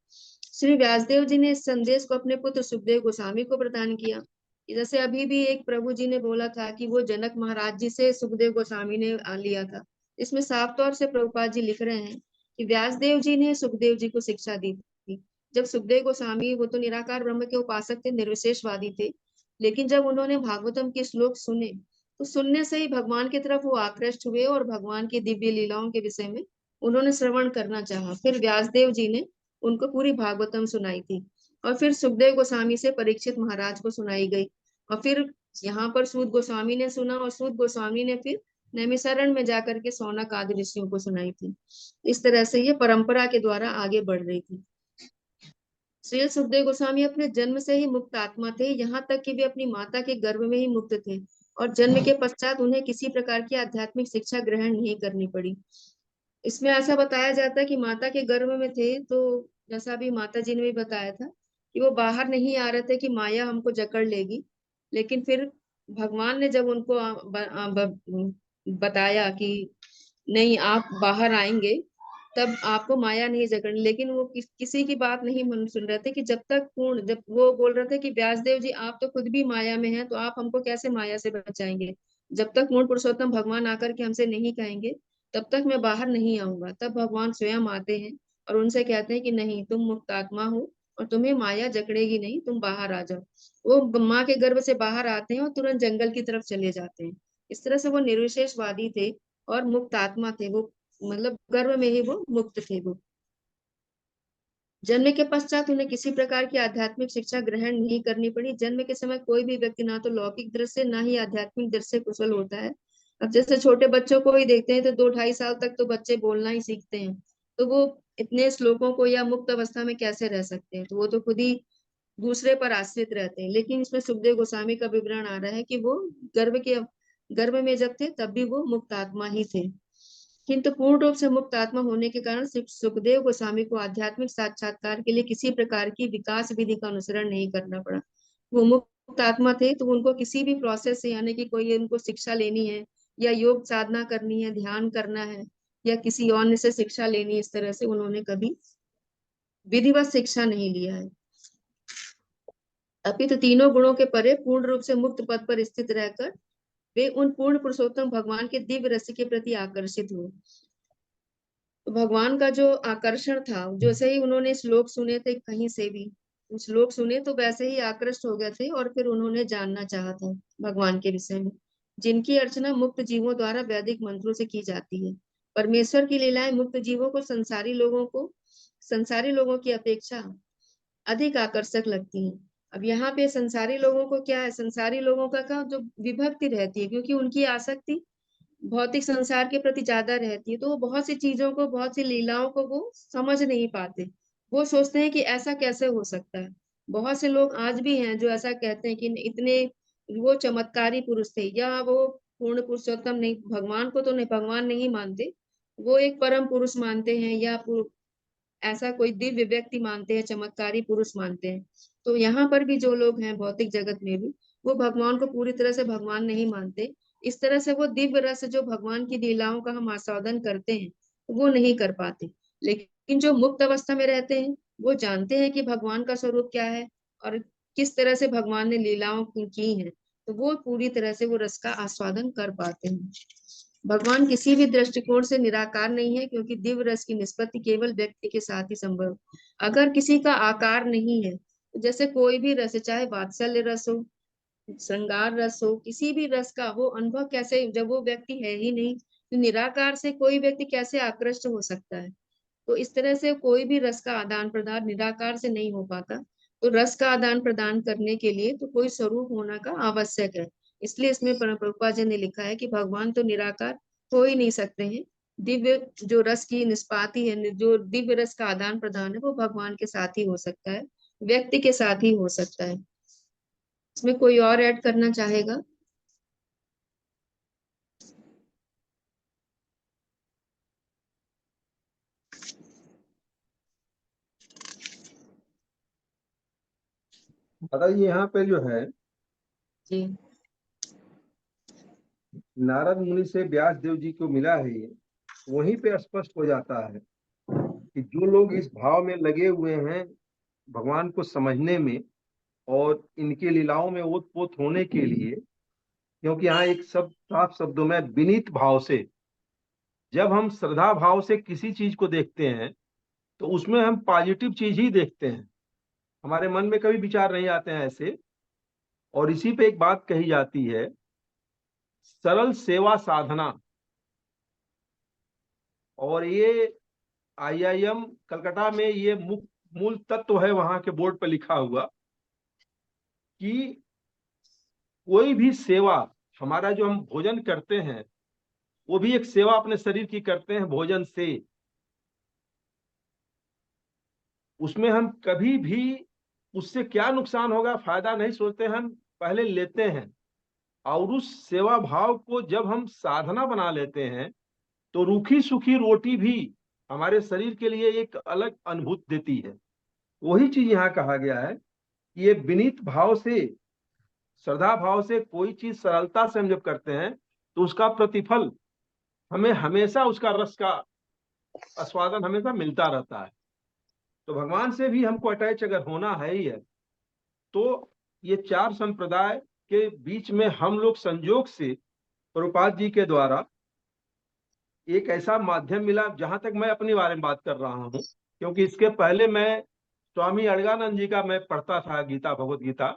Speaker 2: श्री व्यासदेव जी ने इस संदेश को अपने पुत्र सुखदेव गोस्वामी को प्रदान किया। जैसे अभी भी एक प्रभु जी ने बोला था कि वो जनक महाराज जी से सुखदेव गोस्वामी ने लिया था। इसमें साफ तौर से प्रभुपाद जी लिख रहे हैं कि व्यासदेव जी ने सुखदेव जी को शिक्षा दी थी। जब सुखदेव गोस्वामी, वो तो निराकार ब्रह्म के उपासक थे, निर्विशेषवादी थे, लेकिन जब उन्होंने भागवतम के श्लोक सुने तो सुनने से ही भगवान की तरफ वो आकृष्ट हुए और भगवान की दिव्य लीलाओं के विषय में उन्होंने श्रवण करना चाहा। फिर व्यासदेव जी ने उनको पूरी भागवतम सुनाई थी और फिर सुखदेव गोस्वामी से परीक्षित महाराज को सुनाई गई और फिर यहाँ पर सूत गोस्वामी ने सुना और सूत गोस्वामी ने फिर नैमिषारण्य में जाकर के सौनक आदि ऋषियों को सुनाई थी। इस तरह से ये परंपरा के द्वारा आगे बढ़ रही थी। श्री सुखदेव गोस्वामी अपने जन्म से ही मुक्त आत्मा थे, यहाँ तक कि वे अपनी माता के गर्भ में ही मुक्त थे और जन्म के पश्चात उन्हें किसी प्रकार की आध्यात्मिक शिक्षा ग्रहण नहीं करनी पड़ी। इसमें ऐसा बताया जाता है कि माता के गर्भ में थे तो जैसा अभी माता जी ने भी बताया था कि वो बाहर नहीं आ रहे थे कि माया हमको जकड़ लेगी, लेकिन फिर भगवान ने जब उनको बताया कि नहीं आप बाहर आएंगे तब आपको माया नहीं जकड़नी, लेकिन वो किसी की बात नहीं सुन रहे थे कि जब वो बोल रहे थे कि व्यासदेव जी आप तो खुद भी माया में हैं तो आप हमको कैसे माया से बचाएंगे, जब तक पूर्ण पुरुषोत्तम भगवान आकर के हमसे नहीं कहेंगे तब तक मैं बाहर नहीं आऊंगा। तब भगवान स्वयं आते हैं और उनसे कहते हैं कि नहीं, तुम मुक्त आत्मा हो और तुम्हें माया जकड़ेगी नहीं, तुम बाहर आ जाओ। वो माँ के गर्भ से बाहर आते हैं और तुरंत जंगल की तरफ चले जाते हैं। इस तरह से वो निर्विशेषवादी थे और मुक्त आत्मा थे। वो मतलब गर्भ में ही वो मुक्त थे। वो जन्म के पश्चात उन्हें किसी प्रकार की आध्यात्मिक शिक्षा ग्रहण नहीं करनी पड़ी। जन्म के समय कोई भी व्यक्ति ना तो लौकिक दृष्टि से ना ही आध्यात्मिक दृष्टि से कुशल होता है। अब जैसे छोटे बच्चों को ही देखते हैं तो 2-2.5 साल तक तो बच्चे बोलना ही सीखते हैं, तो वो इतने श्लोकों को या मुक्त अवस्था में कैसे रह सकते हैं, तो वो तो खुद ही दूसरे पर आश्रित रहते हैं। लेकिन इसमें सुखदेव गोस्वामी का विवरण आ रहा है कि वो गर्भ में जब थे तब भी वो मुक्त आत्मा ही थे, किंतु पूर्ण रूप से मुक्त आत्मा होने के कारण सुखदेव गोस्वामी को आध्यात्मिक साक्षात्कार के लिए किसी प्रकार की विकास विधि का अनुसरण नहीं करना पड़ा। वो मुक्त आत्मा थे तो उनको किसी भी प्रोसेस से, यानी कि कोई उनको शिक्षा लेनी है या योग साधना करनी है, ध्यान करना है या किसी और से शिक्षा लेनी है, इस तरह से उन्होंने कभी विधिवत शिक्षा नहीं लिया है। अपितु तीनों गुणों के परे पूर्ण रूप से मुक्त पद पर स्थित रहकर वे उन पूर्ण पुरुषोत्तम भगवान के दिव्य रस के प्रति आकर्षित हुए। तो भगवान का जो आकर्षण था, जैसे ही उन्होंने श्लोक सुने थे, कहीं से भी श्लोक सुने तो वैसे ही आकृष्ट हो गए थे और फिर उन्होंने जानना चाहा था भगवान के विषय में, जिनकी अर्चना मुक्त जीवों द्वारा वैदिक मंत्रों से की जाती है। परमेश्वर की लीलाएं मुक्त जीवों को संसारी लोगों की अपेक्षा अधिक आकर्षक लगती हैं। अब यहाँ पे संसारी लोगों को क्या है, संसारी लोगों का जो विभक्ति रहती है, क्योंकि उनकी आसक्ति भौतिक संसार के प्रति ज्यादा रहती है, तो वो बहुत सी चीजों को, बहुत सी लीलाओं को वो समझ नहीं पाते। वो सोचते हैं कि ऐसा कैसे हो सकता है। बहुत से लोग आज भी हैं जो ऐसा कहते हैं कि इतने वो चमत्कारी पुरुष थे, या वो पूर्ण पुरुषोत्तम नहीं, भगवान को तो नहीं, भगवान नहीं मानते, वो एक परम पुरुष मानते हैं या ऐसा कोई दिव्य व्यक्ति मानते हैं, चमत्कारी पुरुष मानते हैं। तो यहाँ पर भी जो लोग हैं भौतिक जगत में भी, वो भगवान को पूरी तरह से भगवान नहीं मानते। इस तरह से वो दिव्य रस जो भगवान की लीलाओं का हम आस्वादन करते हैं वो नहीं कर पाते। लेकिन जो मुक्त अवस्था में रहते हैं वो जानते हैं कि भगवान का स्वरूप क्या है और किस तरह से भगवान ने लीलाओं की हैं, तो वो पूरी तरह से वो रस का आस्वादन कर पाते हैं। भगवान किसी भी दृष्टिकोण से निराकार नहीं है, क्योंकि दिव्य रस की निष्पत्ति केवल व्यक्ति के साथ ही संभव। अगर किसी का आकार नहीं है, तो जैसे कोई भी रस, चाहे वात्सल्य रस हो, श्रृंगार रस हो, किसी भी रस का वो अनुभव कैसे, जब वो व्यक्ति है ही नहीं तो निराकार से कोई व्यक्ति कैसे आकृष्ट हो सकता है। तो इस तरह से कोई भी रस का आदान प्रदान निराकार से नहीं हो पाता। तो रस का आदान प्रदान करने के लिए तो कोई स्वरूप होना का आवश्यक है। इसलिए इसमें प्रभुपाद जी ने लिखा है कि भगवान तो निराकार हो ही नहीं सकते हैं। दिव्य जो रस की निष्पाती है, जो दिव्य रस का आदान प्रदान है, वो भगवान के साथ ही हो सकता है, व्यक्ति के साथ ही हो सकता है। इसमें कोई और ऐड करना चाहेगा?
Speaker 7: दादाजी यहाँ पे जो है
Speaker 2: जी
Speaker 7: नारद मुनि से व्यास देव जी को मिला है, ये वहीं पे स्पष्ट हो जाता है कि जो लोग इस भाव में लगे हुए हैं भगवान को समझने में और इनके लीलाओं में ओतप्रोत होने के लिए, क्योंकि यहाँ एक सब साफ शब्दों में विनीत भाव से, जब हम श्रद्धा भाव से किसी चीज को देखते हैं तो उसमें हम पॉजिटिव चीज ही देखते हैं, हमारे मन में कभी विचार नहीं आते हैं ऐसे। और इसी पे एक बात कही जाती है, सरल सेवा साधना, और ये IIM कलकत्ता में ये मूल तत्व है, वहां के बोर्ड पर लिखा हुआ कि कोई भी सेवा, हमारा जो हम भोजन करते हैं वो भी एक सेवा अपने शरीर की करते हैं भोजन से, उसमें हम कभी भी उससे क्या नुकसान होगा फायदा नहीं सोचते, हम पहले लेते हैं। और उस सेवा भाव को जब हम साधना बना लेते हैं तो रूखी सूखी रोटी भी हमारे शरीर के लिए एक अलग अनुभूति देती है। वही चीज यहाँ कहा गया है कि ये विनीत भाव से, श्रद्धा भाव से कोई चीज सरलता से हम जब करते हैं तो उसका प्रतिफल हमें हमेशा, उसका रस का आस्वादन हमेशा मिलता रहता है। तो भगवान से भी हमको अटैच अगर होना है ही है तो ये चार संप्रदाय के बीच में हम लोग संजोग से प्रभुपाद जी के द्वारा एक ऐसा माध्यम मिला। जहां तक मैं अपने बारे में बात कर रहा हूं, क्योंकि इसके पहले मैं स्वामी अड़गानंद जी का मैं पढ़ता था गीता, भगवत गीता,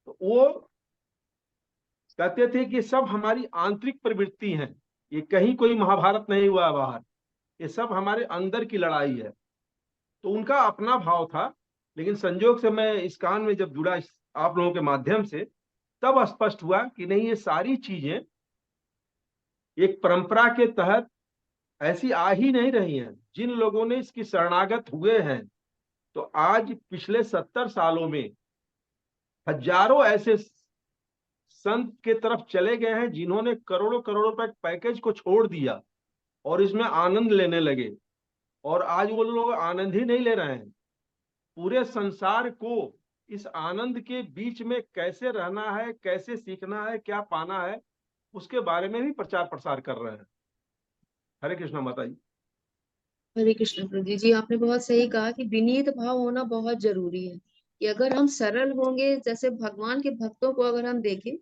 Speaker 7: तो वो कहते थे कि सब हमारी आंतरिक प्रवृत्ति हैं, ये कहीं कोई महाभारत नहीं हुआ बाहर, ये सब हमारे अंदर की लड़ाई है। तो उनका अपना भाव था, लेकिन संजोग से मैं इस कान में जब जुड़ा आप लोगों के माध्यम से, तब स्पष्ट हुआ कि नहीं, ये सारी चीजें एक परंपरा के तहत ऐसी आ ही नहीं रही हैं। जिन लोगों ने इसकी शरणागत हुए हैं, तो आज पिछले 70 सालों में हजारों ऐसे संत के तरफ चले गए हैं जिन्होंने करोड़ों करोड़ों रुपए पैकेज को छोड़ दिया और इसमें आनंद लेने लगे। और आज वो लोग आनंद ही नहीं ले रहे हैं, पूरे संसार को इस आनंद के बीच में कैसे रहना है, कैसे सीखना है, क्या पाना है, उसके बारे में भी प्रचार प्रसार कर रहे हैं। हरे कृष्णा माता जी।
Speaker 2: हरे कृष्ण प्रभु जी, आपने बहुत सही कहा कि विनीत भाव होना बहुत जरूरी है। कि अगर हम सरल होंगे, जैसे भगवान के भक्तों को अगर हम देखें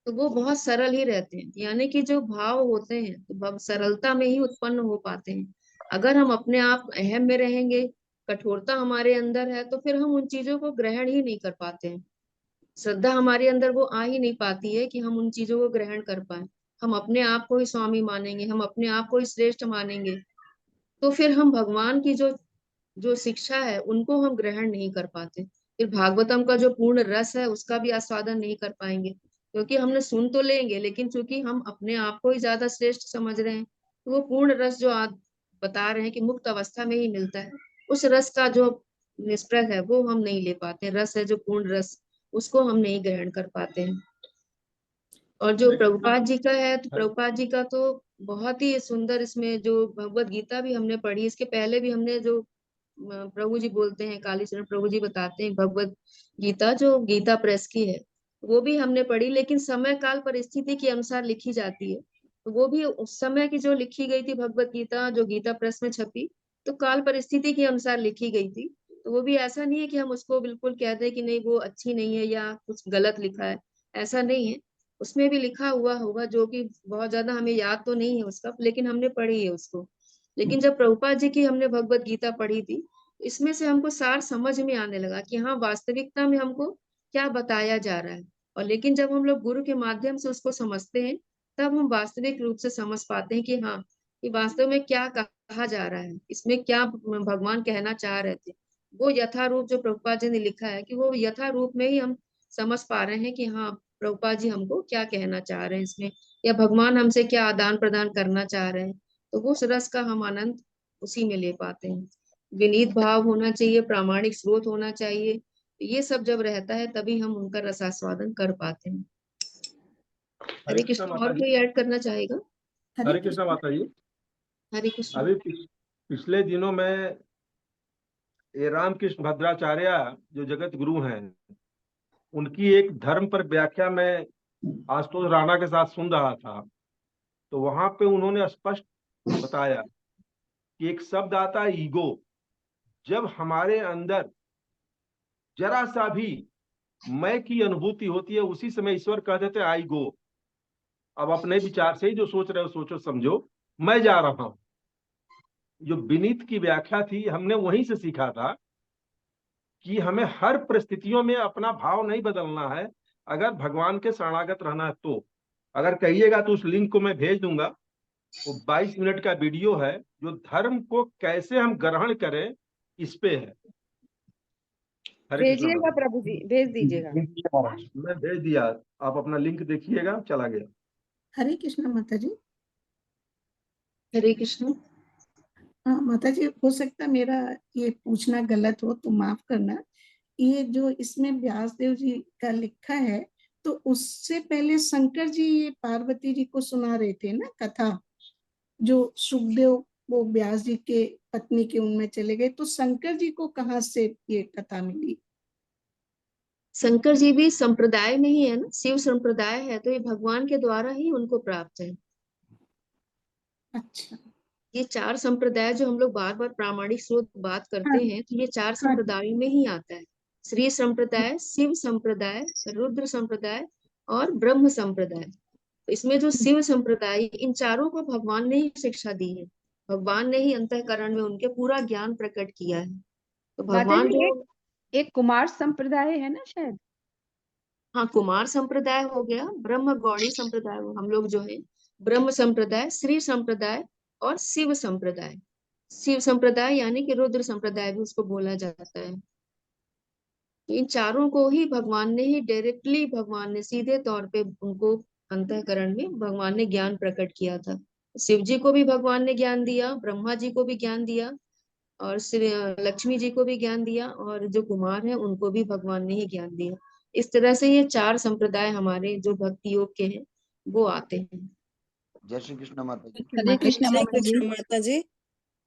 Speaker 2: तो वो बहुत सरल ही रहते हैं, यानी कि जो भाव होते हैं तो सरलता में ही उत्पन्न हो पाते हैं। अगर हम अपने आप अहम में रहेंगे, कठोरता हमारे अंदर है, तो फिर हम उन चीजों को ग्रहण ही नहीं कर पाते हैं। श्रद्धा हमारे अंदर वो आ ही नहीं पाती है कि हम उन चीजों को ग्रहण कर पाए। हम अपने आप को ही स्वामी मानेंगे, हम अपने आप को ही श्रेष्ठ मानेंगे, तो फिर हम भगवान की जो जो शिक्षा है उनको हम ग्रहण नहीं कर पाते। फिर भागवतम का जो पूर्ण रस है उसका भी आस्वादन नहीं कर पाएंगे, क्योंकि हमने सुन तो लेंगे, लेकिन चूंकि हम अपने आप को ही ज्यादा श्रेष्ठ समझ रहे हैं, तो वो पूर्ण रस जो आप बता रहे हैं कि मुक्त अवस्था में ही मिलता है, उस रस का जो निष्प्रह है वो हम नहीं ले पाते। रस है जो पूर्ण रस, उसको हम नहीं ग्रहण कर पाते हैं। और जो प्रभुपाद जी का है, तो प्रभुपाद जी का तो बहुत ही सुंदर, इसमें जो भगवत गीता भी हमने पढ़ी, इसके पहले भी हमने जो प्रभु जी बोलते हैं, कालीचरण प्रभु जी बताते हैं भगवत गीता जो गीता प्रेस की है, वो भी हमने पढ़ी, लेकिन समय काल परिस्थिति के अनुसार लिखी जाती है। तो वो भी उस समय की जो लिखी गई थी भगवत गीता, जो गीता प्रेस में छपी, तो काल परिस्थिति के अनुसार लिखी गई थी। तो वो भी ऐसा नहीं है कि हम उसको बिल्कुल कह दें कि नहीं वो अच्छी नहीं है या कुछ गलत लिखा है, ऐसा नहीं है। उसमें भी लिखा हुआ होगा, जो कि बहुत ज्यादा हमें याद तो नहीं है उसका, लेकिन हमने पढ़ी है उसको। लेकिन जब प्रभुपाद जी की हमने भगवत गीता पढ़ी थी, इसमें से हमको सार समझ में आने लगा कि हाँ, वास्तविकता में हमको क्या बताया जा रहा है। और लेकिन जब हम लोग गुरु के माध्यम से उसको समझते हैं, तब हम वास्तविक रूप से समझ पाते हैं कि हाँ, कि वास्तव में क्या कहा जा रहा है, इसमें क्या भगवान कहना चाह रहे थे। वो यथारूप जो प्रभुपाद जी ने लिखा है, कि वो यथारूप में ही हम समझ पा रहे हैं कि हाँ, प्रभुपाद जी हमको क्या कहना चाह रहे हैं इसमें, या भगवान हमसे क्या आदान प्रदान करना चाह रहे हैं। तो वो उस रस का हम आनंद उसी में ले पाते हैं। विनीत भाव होना चाहिए, प्रामाणिक स्रोत होना चाहिए, ये सब जब रहता है तभी हम उनका रसास्वादन कर पाते हैं। हरे कृष्ण। और कोई ऐड करना चाहेगा?
Speaker 7: हरे कृष्ण माता जी।
Speaker 2: हरे कृष्ण।
Speaker 7: अभी पिछले दिनों में ये रामकृष्ण भद्राचार्य जो जगत गुरु हैं, उनकी एक धर्म पर व्याख्या में आशुतोष राणा के साथ सुन रहा था। तो वहां पे उन्होंने स्पष्ट बताया कि एक शब्द आता है ईगो। जब हमारे अंदर जरा सा भी मैं की अनुभूति होती है, उसी समय ईश्वर कह देते हैं आई गो। अब अपने विचार से ही जो सोच रहे हो सोचो समझो, मैं जा रहा हूं। जो विनीत की व्याख्या थी हमने वहीं से सीखा था कि हमें हर परिस्थितियों में अपना भाव नहीं बदलना है, अगर भगवान के शरणागत रहना है तो। अगर कहिएगा तो उस लिंक को मैं भेज दूंगा, वो 22 मिनट का वीडियो है जो धर्म को कैसे हम ग्रहण करें इस पे है। हरे कृष्ण
Speaker 6: भेजिएगा
Speaker 7: माता।
Speaker 6: प्रभु जी, भेज दीजिएगा।
Speaker 7: मैं भेज दिया, आप अपना लिंक देखिएगा, चला गया।
Speaker 9: हरे कृष्ण माता जी।
Speaker 2: हरे कृष्ण।
Speaker 9: हाँ माता जी, हो सकता मेरा ये पूछना गलत हो तो माफ करना। ये जो इसमें व्यासदेव जी का लिखा है, तो उससे पहले शंकर जी ये पार्वती जी को सुना रहे थे ना कथा, जो सुखदेव वो व्यास जी के पत्नी के उनमें चले गए, तो शंकर जी को कहाँ से ये कथा मिली?
Speaker 2: शंकर जी भी संप्रदाय में ही है ना, शिव संप्रदाय है, तो ये भगवान के द्वारा ही उनको प्राप्त है।
Speaker 9: अच्छा।
Speaker 2: ये 4 संप्रदाय जो हम लोग बार बार प्रामाणिक स्रोत बात करते
Speaker 9: हाँ
Speaker 2: हैं, तो ये 4
Speaker 9: हाँ।
Speaker 2: संप्रदायों में ही आता है। श्री संप्रदाय, शिव संप्रदाय, रुद्र संप्रदाय और ब्रह्म संप्रदाय। तो इसमें जो शिव संप्रदाय, इन चारों को भगवान ने ही शिक्षा दी है। भगवान ने ही अंतःकरण में उनके पूरा ज्ञान प्रकट किया है। तो
Speaker 6: माता
Speaker 2: भगवान
Speaker 6: जी,
Speaker 2: जो
Speaker 6: एक कुमार संप्रदाय है ना शायद?
Speaker 2: हाँ, कुमार संप्रदाय हो गया, ब्रह्म गौड़ी संप्रदाय हम लोग जो है, ब्रह्म संप्रदाय, श्री संप्रदाय और शिव संप्रदाय। शिव संप्रदाय यानी कि रुद्र संप्रदाय भी उसको बोला जाता है। इन चारों को ही भगवान ने ही डायरेक्टली, भगवान ने सीधे तौर पे उनको अंतःकरण में भगवान ने ज्ञान प्रकट किया था। शिव जी को भी भगवान ने ज्ञान दिया, ब्रह्मा जी को भी ज्ञान दिया और श्री लक्ष्मी जी को भी ज्ञान दिया, और जो कुमार है उनको भी भगवान ने ही ज्ञान दिया। इस तरह से ये 4 संप्रदाय हमारे जो भक्ति योग के हैं वो आते हैं।
Speaker 10: जय श्री कृष्ण माता जी।
Speaker 5: हरे कृष्ण माता जी।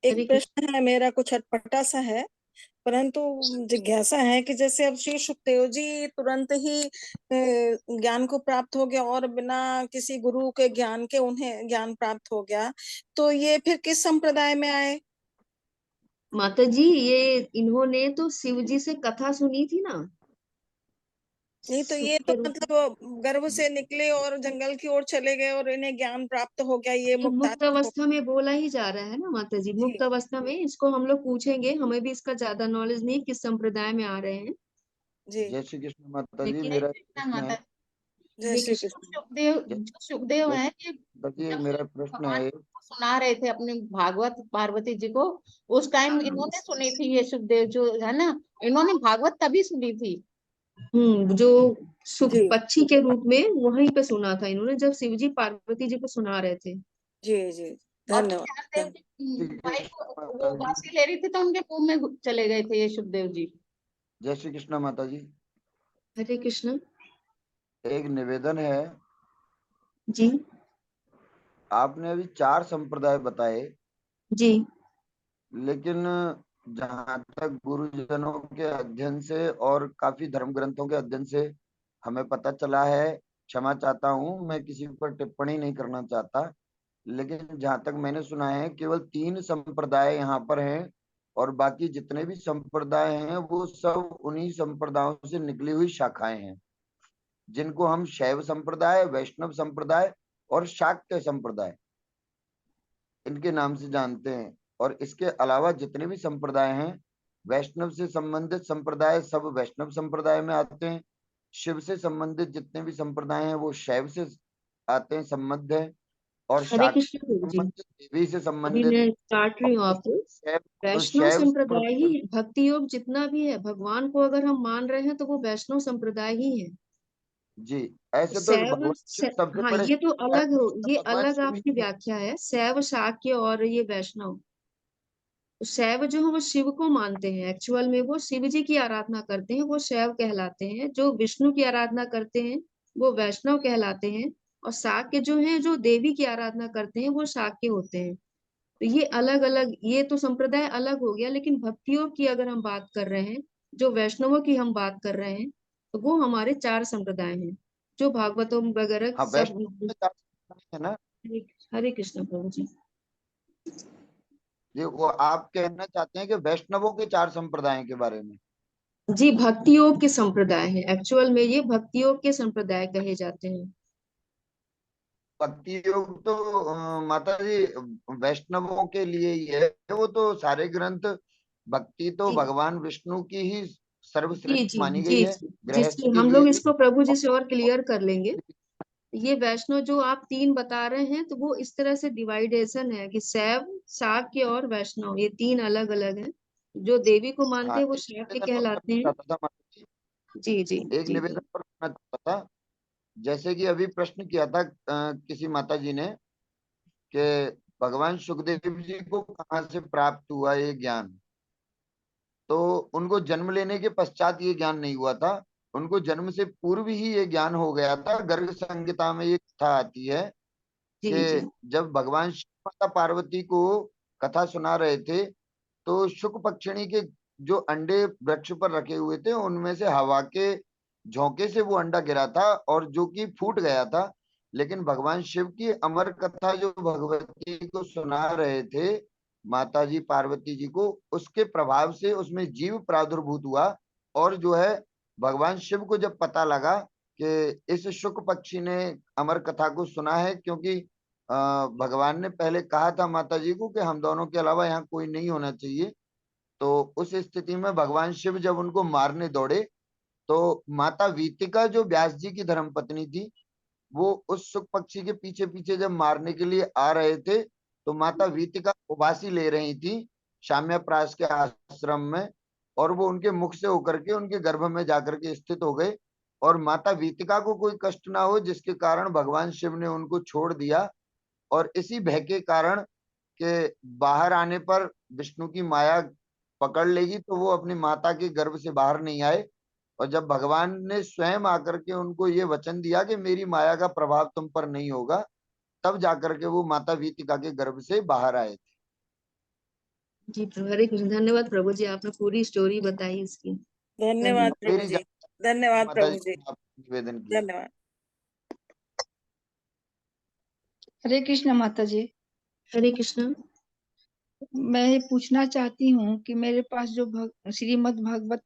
Speaker 2: हरे
Speaker 5: एक प्रश्न है मेरा, कुछ अटपटा सा है, परंतु जिज्ञासा है कि जैसे अब श्री सुखदेव जी तुरंत ही ज्ञान को प्राप्त हो गया और बिना किसी गुरु के ज्ञान के उन्हें ज्ञान प्राप्त हो गया, तो ये फिर किस संप्रदाय में आए?
Speaker 2: माता जी, ये इन्होंने तो शिव जी से कथा सुनी थी ना।
Speaker 5: नहीं तो ये तो मतलब गर्भ से निकले और जंगल की ओर चले गए और इन्हें ज्ञान प्राप्त हो गया, ये
Speaker 2: मुक्त अवस्था में बोला ही जा रहा है ना माता जी, मुक्त अवस्था में। इसको हम लोग पूछेंगे, हमें भी इसका ज्यादा नॉलेज नहीं किस संप्रदाय में आ रहे हैं।
Speaker 5: जी
Speaker 10: जय श्री कृष्ण माता जी।
Speaker 2: लेकिन
Speaker 10: मेरा प्रश्न है,
Speaker 5: जय श्री कृष्ण।
Speaker 11: सुखदेव है कि
Speaker 10: देखिए मेरा प्रश्न
Speaker 11: भगवान
Speaker 10: है,
Speaker 11: को सुना रहे थे अपने भागवत पार्वती जी को, उस टाइम इन्होंने सुनी थी ये सुखदेव जो है ना, इन्होंने भागवत तभी सुनी थी।
Speaker 2: जो पक्षी के रूप में वहीं पे सुना था इन्होंने, जब शिव जी पार्वती जी को सुना रहे थे।
Speaker 5: जी जी
Speaker 11: और
Speaker 5: धन्यवाद।
Speaker 11: वो बांसी ले रही थी तो उनके मुंह में चले गए थे ये सुखदेव जी।
Speaker 10: जय श्री कृष्ण माता जी।
Speaker 2: हरे कृष्ण।
Speaker 10: एक निवेदन है
Speaker 2: जी।
Speaker 10: आपने अभी 4 संप्रदाय बताए
Speaker 2: जी।
Speaker 10: लेकिन जहाँ तक गुरुजनों के अध्ययन से और काफी धर्म ग्रंथों के अध्ययन से हमें पता चला है, क्षमा चाहता हूँ, मैं किसी पर टिप्पणी नहीं करना चाहता, लेकिन जहां तक मैंने सुना है केवल 3 संप्रदाय यहाँ पर हैं और बाकी जितने भी संप्रदाय हैं वो सब उन्हीं संप्रदायों से निकली हुई शाखाएं हैं, जिनको हम शैव संप्रदाय, वैष्णव संप्रदाय और शाक्य संप्रदाय इनके नाम से जानते हैं। और इसके अलावा जितने भी संप्रदाय हैं, वैष्णव से संबंधित संप्रदाय सब वैष्णव संप्रदाय में आते हैं, शिव से संबंधित जितने भी संप्रदाय हैं वो शैव से आते हैं, संबद्ध है, और
Speaker 2: हरे कृष्ण जी।
Speaker 10: देवी से
Speaker 2: अभी
Speaker 10: संबंधित
Speaker 2: मैं काट रही हूँ आपको। वैष्णव
Speaker 10: शैव
Speaker 2: संप्रदाय ही भक्ति योग जितना भी है, भगवान को अगर हम मान रहे हैं तो वो वैष्णव संप्रदाय ही है
Speaker 10: जी। ऐसे तो भगवान सबसे
Speaker 2: हाँ,
Speaker 10: बड़े
Speaker 2: ये तो अलग हो, ये
Speaker 10: भगवान
Speaker 2: अलग
Speaker 10: शिव
Speaker 2: आपकी
Speaker 10: ही है।
Speaker 2: व्याख्या है, शैव शाक्य और ये वैष्णव। शैव जो है वो शिव को मानते हैं, एक्चुअल में वो शिव जी की आराधना करते हैं, वो शैव कहलाते हैं। जो विष्णु की आराधना करते हैं वो वैष्णव कहलाते हैं, और शाक्य जो है जो देवी की आराधना करते हैं वो शाक्य होते हैं। तो ये अलग अलग, ये तो संप्रदाय अलग हो गया, लेकिन भक्तियों की अगर हम बात कर रहे हैं, जो वैष्णवों की हम बात कर रहे हैं, तो वो हमारे 4 संप्रदाय हैं जो भागवतों वगैरह सब
Speaker 10: है ना।
Speaker 2: हरे कृष्ण प्रभु जी।
Speaker 10: ये वो आप कहना चाहते हैं कि वैष्णवों के 4 संप्रदायों के बारे में?
Speaker 2: जी, भक्ति योग के संप्रदाय है, एक्चुअल में ये भक्ति योग के संप्रदाय कहे जाते हैं।
Speaker 10: भक्ति योग तो माता जी वैष्णवों के लिए ही है, वो तो सारे ग्रंथ भक्ति तो
Speaker 2: जी
Speaker 10: भगवान विष्णु की ही
Speaker 2: जी
Speaker 10: सर्वश्रेष्ठ
Speaker 2: जी
Speaker 10: मानी गई
Speaker 2: जी
Speaker 10: है
Speaker 2: जी
Speaker 10: गृहस्थ
Speaker 2: जी,
Speaker 10: के
Speaker 2: हम
Speaker 10: लिए
Speaker 2: लोग
Speaker 10: भी।
Speaker 2: इसको प्रभु जी से और क्लियर कर लेंगे। ये वैष्णव जो आप 3 बता रहे हैं, तो वो इस तरह से डिवाइडेशन है कि शैव, शाक्य और वैष्णव, ये 3 अलग अलग हैं। जो देवी को मानते
Speaker 10: हाँ,
Speaker 2: हैं वो
Speaker 10: एक
Speaker 2: शाक्य
Speaker 10: निवेदन और
Speaker 2: कहलाते
Speaker 10: करना
Speaker 2: हैं।
Speaker 10: चाहता था माता जी,
Speaker 2: जी जी
Speaker 10: एक
Speaker 2: जी जी
Speaker 10: निवेदन और करना चाहता था। जैसे कि अभी प्रश्न किया था किसी माता जी ने कि भगवान सुखदेव जी को कहाँ से प्राप्त हुआ ये ज्ञान। तो उनको जन्म लेने के पश्चात ये ज्ञान नहीं हुआ था, उनको जन्म से पूर्व ही ये ज्ञान हो गया था। गर्ग संहिता में ये कथा आती है
Speaker 2: जी जी
Speaker 10: कि जब भगवान शिव माता पार्वती को कथा सुना रहे थे, तो शुक पक्षिणी के जो अंडे वृक्ष पर रखे हुए थे उनमें से हवा के झोंके से वो अंडा गिरा था और जो कि फूट गया था। लेकिन भगवान शिव की अमर कथा जो भगवती को सुना रहे थे माता जी पार्वती जी को, उसके प्रभाव से उसमें जीव प्रादुर्भूत हुआ। और जो है भगवान शिव को जब पता लगा कि इस शुक पक्षी ने अमर कथा को सुना है, क्योंकि भगवान ने पहले कहा था माता जी को कि हम दोनों के अलावा यहाँ कोई नहीं होना चाहिए। तो उस स्थिति में भगवान शिव जब उनको मारने दौड़े, तो माता वीतिका जो व्यास जी की धर्मपत्नी थी, वो उस शुक पक्षी के पीछे पीछे जब मारने के लिए आ रहे थे, तो माता वीतिका उबासी ले रही थी शाम्यप्रास के आश्रम में, और वो उनके मुख से होकर के उनके गर्भ में जाकर के स्थित हो गए। और माता वीतिका को कोई कष्ट ना हो, जिसके कारण भगवान शिव ने उनको छोड़ दिया। और इसी भय के कारण के बाहर आने पर विष्णु की माया पकड़ लेगी, तो वो अपनी माता के गर्भ से बाहर नहीं आए। और जब भगवान ने स्वयं आकर के उनको ये वचन दिया कि मेरी माया का प्रभाव तुम पर नहीं होगा, तब जाकर के वो माता वीतिका के गर्भ से बाहर आए थे।
Speaker 2: जी प्रभु, हरे कृष्ण। धन्यवाद प्रभु जी, आपने पूरी स्टोरी बताई इसकी।
Speaker 5: धन्यवाद
Speaker 2: धन्यवाद।
Speaker 5: प्रभु
Speaker 10: मेरी
Speaker 5: जी, धन्यवाद
Speaker 10: माता
Speaker 5: प्रभु
Speaker 10: जी
Speaker 5: जी,
Speaker 10: को आपने निवेदन किया।
Speaker 5: धन्यवाद।
Speaker 3: हरे कृष्ण माता जी।
Speaker 2: हरे कृष्ण।
Speaker 3: मैं ये पूछना चाहती हूँ कि मेरे पास जो श्रीमद् भगवत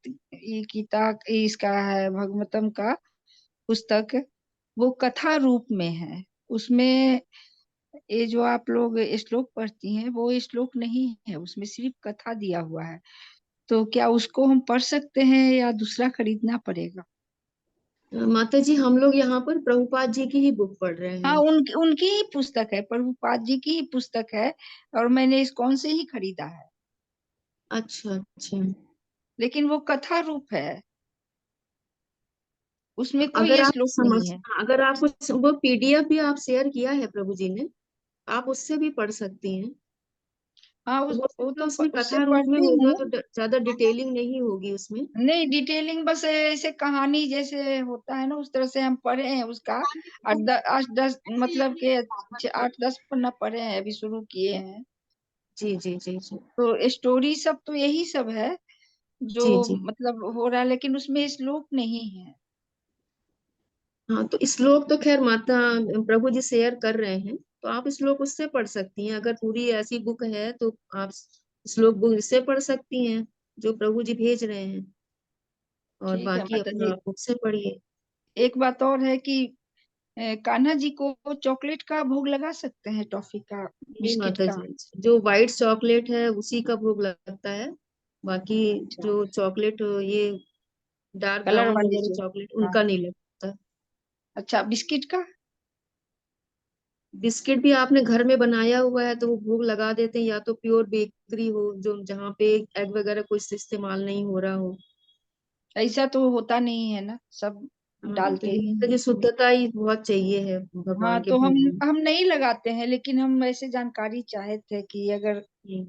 Speaker 3: गीता इसका है, भगवतम का पुस्तक, वो कथा रूप में है। उसमें ये जो आप लोग श्लोक पढ़ती हैं वो श्लोक नहीं है, उसमें सिर्फ कथा दिया हुआ है। तो क्या उसको हम पढ़ सकते हैं या दूसरा खरीदना पड़ेगा?
Speaker 2: माता जी, हम लोग यहाँ पर प्रभुपाद जी की ही बुक पढ़ रहे
Speaker 3: हाँ,
Speaker 2: हैं।
Speaker 3: उनकी ही पुस्तक है, प्रभुपाद जी की ही पुस्तक है, और मैंने इस्कॉन से ही खरीदा है।
Speaker 2: अच्छा अच्छा।
Speaker 3: लेकिन वो कथा रूप है, उसमें कोई
Speaker 2: अगर
Speaker 3: ये
Speaker 2: आप
Speaker 3: श्लोक
Speaker 2: समझ,
Speaker 3: नहीं है।
Speaker 2: अगर आपको वो पीडीएफ भी आप शेयर किया है प्रभु जी ने, आप उससे भी पढ़ सकती हैं।
Speaker 3: हाँ,
Speaker 2: तो हो
Speaker 3: वो
Speaker 2: सकता है
Speaker 3: तो
Speaker 2: उसमें
Speaker 3: उससे
Speaker 2: कथा रूप में
Speaker 3: पढ़ती
Speaker 2: होगा,
Speaker 3: हूँ।
Speaker 2: तो ज्यादा डिटेलिंग नहीं होगी उसमें।
Speaker 3: नहीं, डिटेलिंग बस ऐसे कहानी जैसे होता है ना, उस तरह से हम पढ़े हैं उसका। 8-10 मतलब के 8-10 पन्ना पढ़े हैं, अभी शुरू किए हैं।
Speaker 2: जी जी जी जी
Speaker 3: तो स्टोरी सब तो यही सब है जो
Speaker 2: जी जी।
Speaker 3: मतलब हो रहा है, लेकिन उसमें श्लोक नहीं है।
Speaker 2: हाँ, तो श्लोक तो खैर माता प्रभु जी शेयर कर रहे हैं, तो आप श्लोक उससे पढ़ सकती हैं। अगर पूरी ऐसी बुक है तो आप श्लोक बुक इससे पढ़ सकती हैं जो प्रभु जी भेज रहे हैं, और
Speaker 3: ठीक है
Speaker 2: बाकी
Speaker 3: माता
Speaker 2: अपना
Speaker 3: जी।
Speaker 2: आप बुक से पढ़िए।
Speaker 3: एक बात और है कि कान्हा जी को चॉकलेट का भोग लगा सकते हैं, टॉफी का,
Speaker 2: नहीं
Speaker 3: बिस्किट
Speaker 2: माता
Speaker 3: का?
Speaker 2: जी, जो व्हाइट चॉकलेट है उसी का भोग लगता है। बाकी
Speaker 3: अच्छा,
Speaker 2: जो चॉकलेट ये डार्क
Speaker 3: कलर
Speaker 2: ब्राउन
Speaker 3: वाले
Speaker 2: वगैरह
Speaker 3: जो।
Speaker 2: चॉकलेट,
Speaker 3: हाँ,
Speaker 2: उनका नहीं लगता।
Speaker 3: अच्छा, बिस्किट का?
Speaker 2: बिस्किट भी आपने घर में बनाया हुआ है तो वो भोग लगा देते हैं, या तो प्योर बेकरी हो जो जहाँ पे एग वगैरह कुछ इस्तेमाल नहीं हो रहा हो।
Speaker 3: ऐसा तो होता नहीं है ना, सब
Speaker 2: हाँ,
Speaker 3: डाल
Speaker 2: तो
Speaker 3: के
Speaker 2: ये
Speaker 3: ही।
Speaker 2: तो, ये शुद्धता ही बहुत चाहिए है
Speaker 3: हाँ,
Speaker 2: भगवान के
Speaker 3: तो हम
Speaker 2: भोग में।
Speaker 3: हम नहीं लगाते हैं, लेकिन हम ऐसे जानकारी चाहे थे कि अगर
Speaker 2: नहीं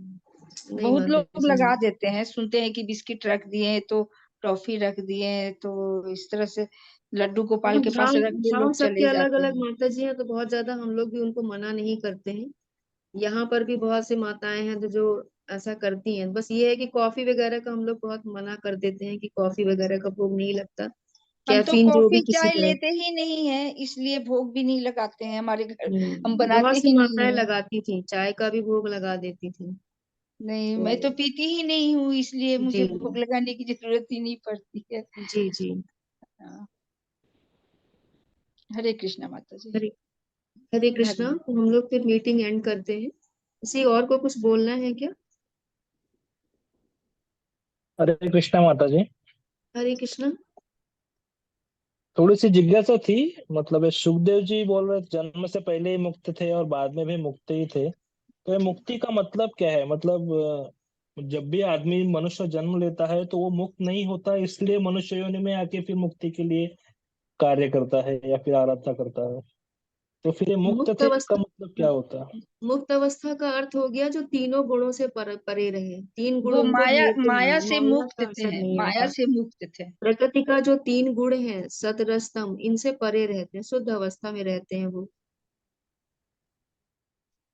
Speaker 3: बहुत
Speaker 2: माता
Speaker 3: लोग
Speaker 2: जी,
Speaker 3: लगा
Speaker 2: नहीं।
Speaker 3: देते हैं, सुनते हैं कि बिस्किट रख दिए तो टॉफी रख दिए, तो इस तरह से लड्डू गोपाल
Speaker 2: हाँ,
Speaker 3: के पास
Speaker 2: भाव
Speaker 3: रख के
Speaker 2: भाव
Speaker 3: लोग
Speaker 2: सबके
Speaker 3: चले
Speaker 2: अलग
Speaker 3: जाते
Speaker 2: अलग
Speaker 3: हैं।
Speaker 2: माता जी हैं, तो बहुत ज्यादा हम लोग भी उनको मना नहीं करते हैं। यहाँ पर भी बहुत सी माताएं हैं तो जो ऐसा करती हैं। बस ये है कि कॉफी वगैरह का हम लोग बहुत मना कर देते हैं कि कॉफी वगैरह का भोग नहीं लगता।
Speaker 3: हम तो
Speaker 2: कैफीन जो भी
Speaker 3: कॉफी
Speaker 2: किसी
Speaker 3: चाय
Speaker 2: तरह।
Speaker 3: लेते ही नहीं है, इसलिए भोग भी नहीं लगाते हैं हमारे घर, हम बनाते
Speaker 2: बहुत सी
Speaker 3: ही नहीं
Speaker 2: माताएं
Speaker 3: है।
Speaker 2: लगाती थी, चाय का भी भोग लगा देती थी।
Speaker 3: नहीं,
Speaker 2: तो
Speaker 3: मैं तो पीती ही नहीं हूँ, इसलिए मुझे
Speaker 2: जी
Speaker 3: भोग लगाने की जरूरत ही नहीं पड़ती है।
Speaker 2: जी जी।
Speaker 3: हाँ। हरे कृष्णा माता जी।
Speaker 2: हरे हरे कृष्णा।
Speaker 3: धन्यवाद।
Speaker 2: तो हम लोग फिर मीटिंग एंड करते हैं। किसी और को कुछ बोलना है क्या?
Speaker 4: हरे कृष्णा माता जी।
Speaker 2: हरे कृष्णा।
Speaker 4: थोड़ी सी जिज्ञासा थी। मतलब ये सुखदेव जी बोल रहे थे जन्म से पहले ही मुक्त थे और बाद में भी मुक्त ही थे, तो ये मुक्ति का मतलब क्या है? मतलब जब भी आदमी मनुष्य जन्म लेता है तो वो मुक्त नहीं होता, इसलिए मनुष्य योनि में आके फिर मुक्ति के लिए कार्य करता है या फिर आराधना करता है, तो फिर ये मुक्त
Speaker 2: मुक्त
Speaker 4: थे का
Speaker 2: अवस्था,
Speaker 4: मतलब क्या होता है?
Speaker 2: मुक्त अवस्था का अर्थ हो गया जो तीनों गुणों से परे रहे। तीन गुण
Speaker 3: वो
Speaker 2: उनको
Speaker 3: माया
Speaker 2: बिल्कुल
Speaker 3: माया
Speaker 2: नहीं,
Speaker 3: से
Speaker 2: माया
Speaker 3: मुक्त
Speaker 2: का
Speaker 3: थे,
Speaker 2: असर नहीं
Speaker 3: माया
Speaker 2: आता।
Speaker 3: से मुक्त थे।
Speaker 2: प्रकृति का जो तीन गुण है सत रज तम, इनसे परे रहते हैं, शुद्ध अवस्था में रहते हैं वो।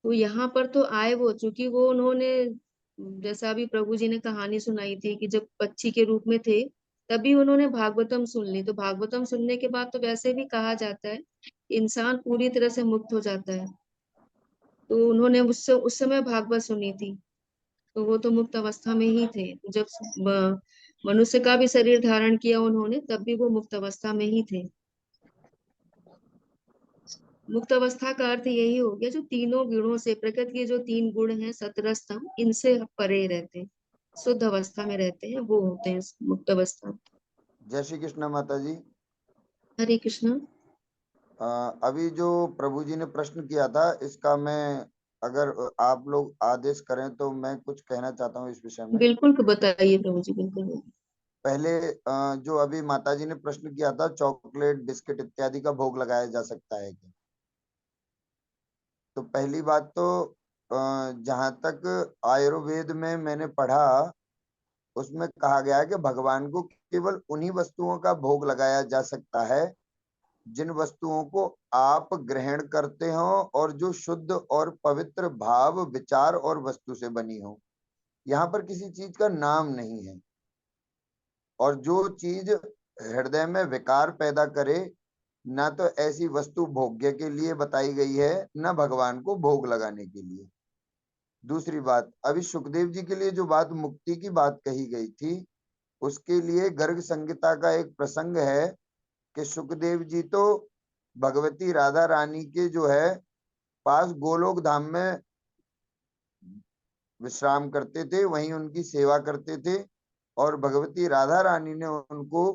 Speaker 2: तो यहाँ पर तो आए वो, चूंकि वो उन्होंने, जैसा अभी प्रभु जी ने कहानी सुनाई थी कि जब पक्षी के रूप में थे तभी उन्होंने भागवतम सुन ली। तो भागवतम सुनने के बाद तो वैसे भी कहा जाता है इंसान पूरी तरह से मुक्त हो जाता है। तो उन्होंने उससे उस समय भागवत सुनी थी, तो वो तो मुक्त अवस्था में ही थे। जब मनुष्य का भी शरीर धारण किया उन्होंने तब भी वो मुक्त अवस्था में ही थे। मुक्त अवस्था का अर्थ यही हो गया जो तीनों गुणों से, प्रकृति के जो तीन गुण हैं सतरस्तम, इनसे परे रहते हैं, शुद्ध अवस्था में रहते हैं, वो होते हैं मुक्त अवस्था।
Speaker 10: जय श्री कृष्ण माता जी।
Speaker 2: हरे कृष्ण।
Speaker 10: अभी जो प्रभु जी ने प्रश्न किया था इसका मैं, अगर आप लोग आदेश करें तो मैं कुछ कहना चाहता हूँ इस विषय में।
Speaker 2: बिल्कुल बताइए प्रभु जी, बिल्कुल।
Speaker 10: पहले जो अभी माता जी ने प्रश्न किया था, चॉकलेट बिस्किट इत्यादि का भोग लगाया जा सकता है क्या? तो पहली बात तो जहां तक आयुर्वेद में मैंने पढ़ा उसमें कहा गया है कि भगवान को केवल उन्हीं वस्तुओं का भोग लगाया जा सकता है जिन वस्तुओं को आप ग्रहण करते हो और जो शुद्ध और पवित्र भाव विचार और वस्तु से बनी हो। यहाँ पर किसी चीज का नाम नहीं है, और जो चीज हृदय में विकार पैदा करे ना तो ऐसी वस्तु भोग्य के लिए बताई गई है न भगवान को भोग लगाने के लिए। दूसरी बात, अभी सुखदेव जी के लिए जो बात मुक्ति की बात कही गई थी उसके लिए गर्ग संहिता का एक प्रसंग है कि सुखदेव जी तो भगवती राधा रानी के जो है पास गोलोक धाम में विश्राम करते थे, वहीं उनकी सेवा करते थे, और भगवती राधा रानी ने उनको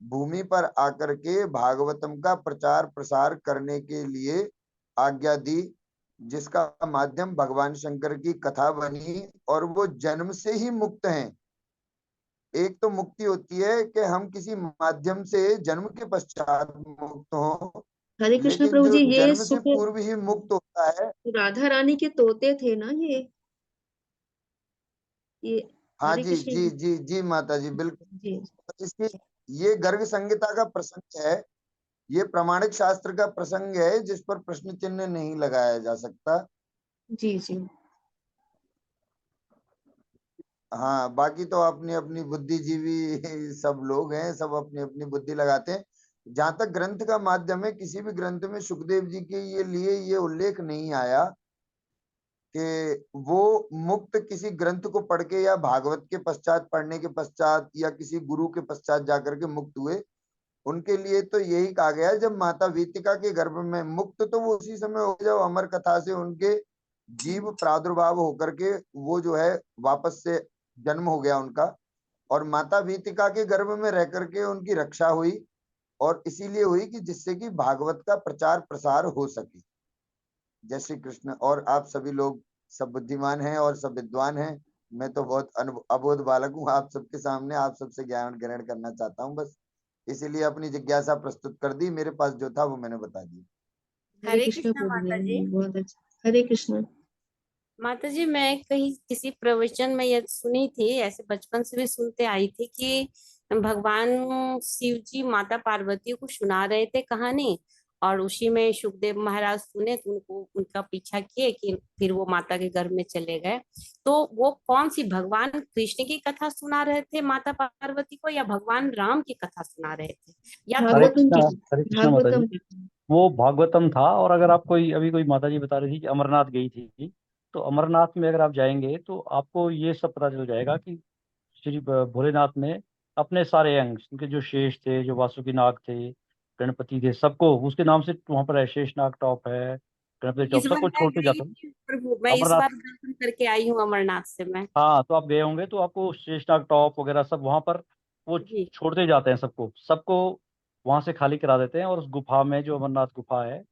Speaker 10: भूमि पर आकर के भागवतम का प्रचार प्रसार करने के लिए आज्ञा दी, जिसका माध्यम भगवान शंकर की कथा बनी, और वो जन्म से ही मुक्त हैं। एक तो मुक्ति होती है कि हम किसी माध्यम से जन्म के पश्चात मुक्त हो,
Speaker 2: हरे कृष्ण
Speaker 10: लेकिन
Speaker 2: प्रभु
Speaker 10: जो
Speaker 2: जी, ये
Speaker 10: जन्म से
Speaker 2: सुख
Speaker 10: पूर्व ही मुक्त होता है।
Speaker 2: राधा रानी के तोते थे ना ये।
Speaker 10: हाँ
Speaker 2: हरे
Speaker 10: जी
Speaker 2: कृष्ण
Speaker 10: जी जी जी माता जी, बिल्कुल।
Speaker 2: जी।
Speaker 10: इसकी ये गर्ग संहिता का प्रसंग है, ये प्रमाणिक शास्त्र का प्रसंग है जिस पर प्रश्न चिन्ह नहीं लगाया जा सकता।
Speaker 2: जी जी।
Speaker 10: हाँ, बाकी तो अपनी अपनी बुद्धिजीवी सब लोग हैं, सब अपनी अपनी बुद्धि लगाते हैं। जहां तक ग्रंथ का माध्यम है, किसी भी ग्रंथ में सुखदेव जी के ये उल्लेख नहीं आया कि वो मुक्त किसी ग्रंथ को पढ़ के या भागवत के पश्चात पढ़ने के पश्चात या किसी गुरु के पश्चात जाकर के मुक्त हुए। उनके लिए तो यही कहा गया है, जब माता वीतिका के गर्भ में मुक्त, तो वो उसी समय हो जब अमर कथा से उनके जीव प्रादुर्भाव होकर के वो जो है वापस से जन्म हो गया उनका, और माता वीतिका के गर्भ में रह करके उनकी रक्षा हुई, और इसीलिए हुई कि जिससे कि भागवत का प्रचार प्रसार हो सके। जय श्री कृष्ण। और आप सभी लोग सब बुद्धिमान हैं और सब विद्वान हैं, मैं तो बहुत अबोध बालक हूँ आप सबके सामने, आप सबसे ज्ञान ग्रहण करना चाहता हूँ बस, इसीलिए अपनी जिज्ञासा प्रस्तुत कर दी, मेरे पास जो था वो मैंने बता दिया।
Speaker 2: हरे
Speaker 12: हरे
Speaker 2: कृष्ण
Speaker 12: कृष्णा
Speaker 2: प्रभु
Speaker 12: माता जी।
Speaker 2: जी, बहुत अच्छा। हरे कृष्ण।
Speaker 12: माता जी, मैं कहीं किसी प्रवचन में यह सुनी थी, ऐसे बचपन से भी सुनते आई थी कि भगवान शिव जी माता पार्वती को सुना रहे थे कहानी, और उसी में सुखदेव महाराज सुने तो उनको उनका पीछा किए कि फिर वो माता के गर्भ में चले गए। तो वो कौन सी भगवान कृष्ण की कथा सुना रहे थे माता पार्वती को, या भगवान राम की कथा सुना रहे थे, या
Speaker 2: भागवतम
Speaker 12: तो
Speaker 2: की
Speaker 13: हरे कृष्णा माता
Speaker 2: भागवतम
Speaker 13: जी।
Speaker 2: की
Speaker 13: वो भागवतम था। और अगर आप कोई माता जी बता रही थी कि अमरनाथ गई थी, तो अमरनाथ में अगर आप जाएंगे तो आपको ये सब पता चल जाएगा कि श्री भोलेनाथ ने अपने सारे अंग, उनके जो शेष थे, जो वासुकी नाग थे, गणपति थे, सबको उसके नाम से वहां पर है। शेष नाग टॉप है, गणपति टॉप,
Speaker 12: इस बार
Speaker 13: सबको
Speaker 12: मैं
Speaker 13: छोड़ते
Speaker 12: गई
Speaker 13: जाते हैं
Speaker 12: थी प्रभु, मैं इस
Speaker 13: अमरनाथ।
Speaker 12: बार दर्शन करके आई हूँ अमरनाथ से मैं।
Speaker 13: हाँ, तो आप गए होंगे तो आपको शेष नाग टॉप वगैरह सब वहां पर वो
Speaker 12: जी
Speaker 13: छोड़ते जाते हैं, सबको सबको वहां से खाली करा देते हैं। और उस गुफा में, जो अमरनाथ गुफा है,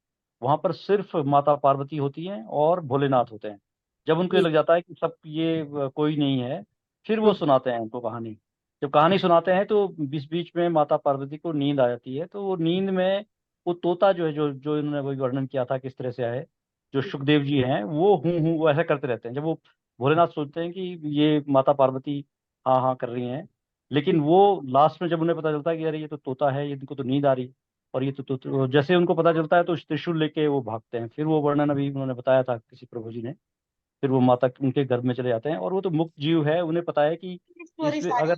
Speaker 13: वहां पर सिर्फ माता पार्वती होती हैं और भोलेनाथ होते हैं। जब उनको ये
Speaker 12: जी
Speaker 13: लग जाता है कि सब ये कोई नहीं है, फिर वो
Speaker 12: हम्म,
Speaker 13: सुनाते हैं उनको कहानी। जब कहानी सुनाते हैं तो बीच बीच में माता पार्वती को नींद आ जाती है, तो वो नींद में वो तोता जो है, जो जो इन्होंने वही वर्णन किया था किस तरह से आए, जो सुखदेव जी हैं, वो हूँ वो ऐसा करते रहते हैं। जब वो भोलेनाथ सोचते हैं कि ये माता पार्वती हाँ हाँ कर रही हैं, लेकिन वो लास्ट में जब उन्हें पता चलता है कि अरे ये तो तोता है, ये इनको तो नींद आ रही, और ये तो जैसे उनको पता चलता है तो त्रिशूल लेके वो भागते हैं। फिर वो वर्णन अभी उन्होंने बताया था किसी प्रभु जी ने। फिर वो माता उनके गर्भ में चले जाते हैं, और वो तो मुक्त जीव है, उन्हें पता है कि
Speaker 11: स्टोरी
Speaker 13: इसमें
Speaker 11: सारी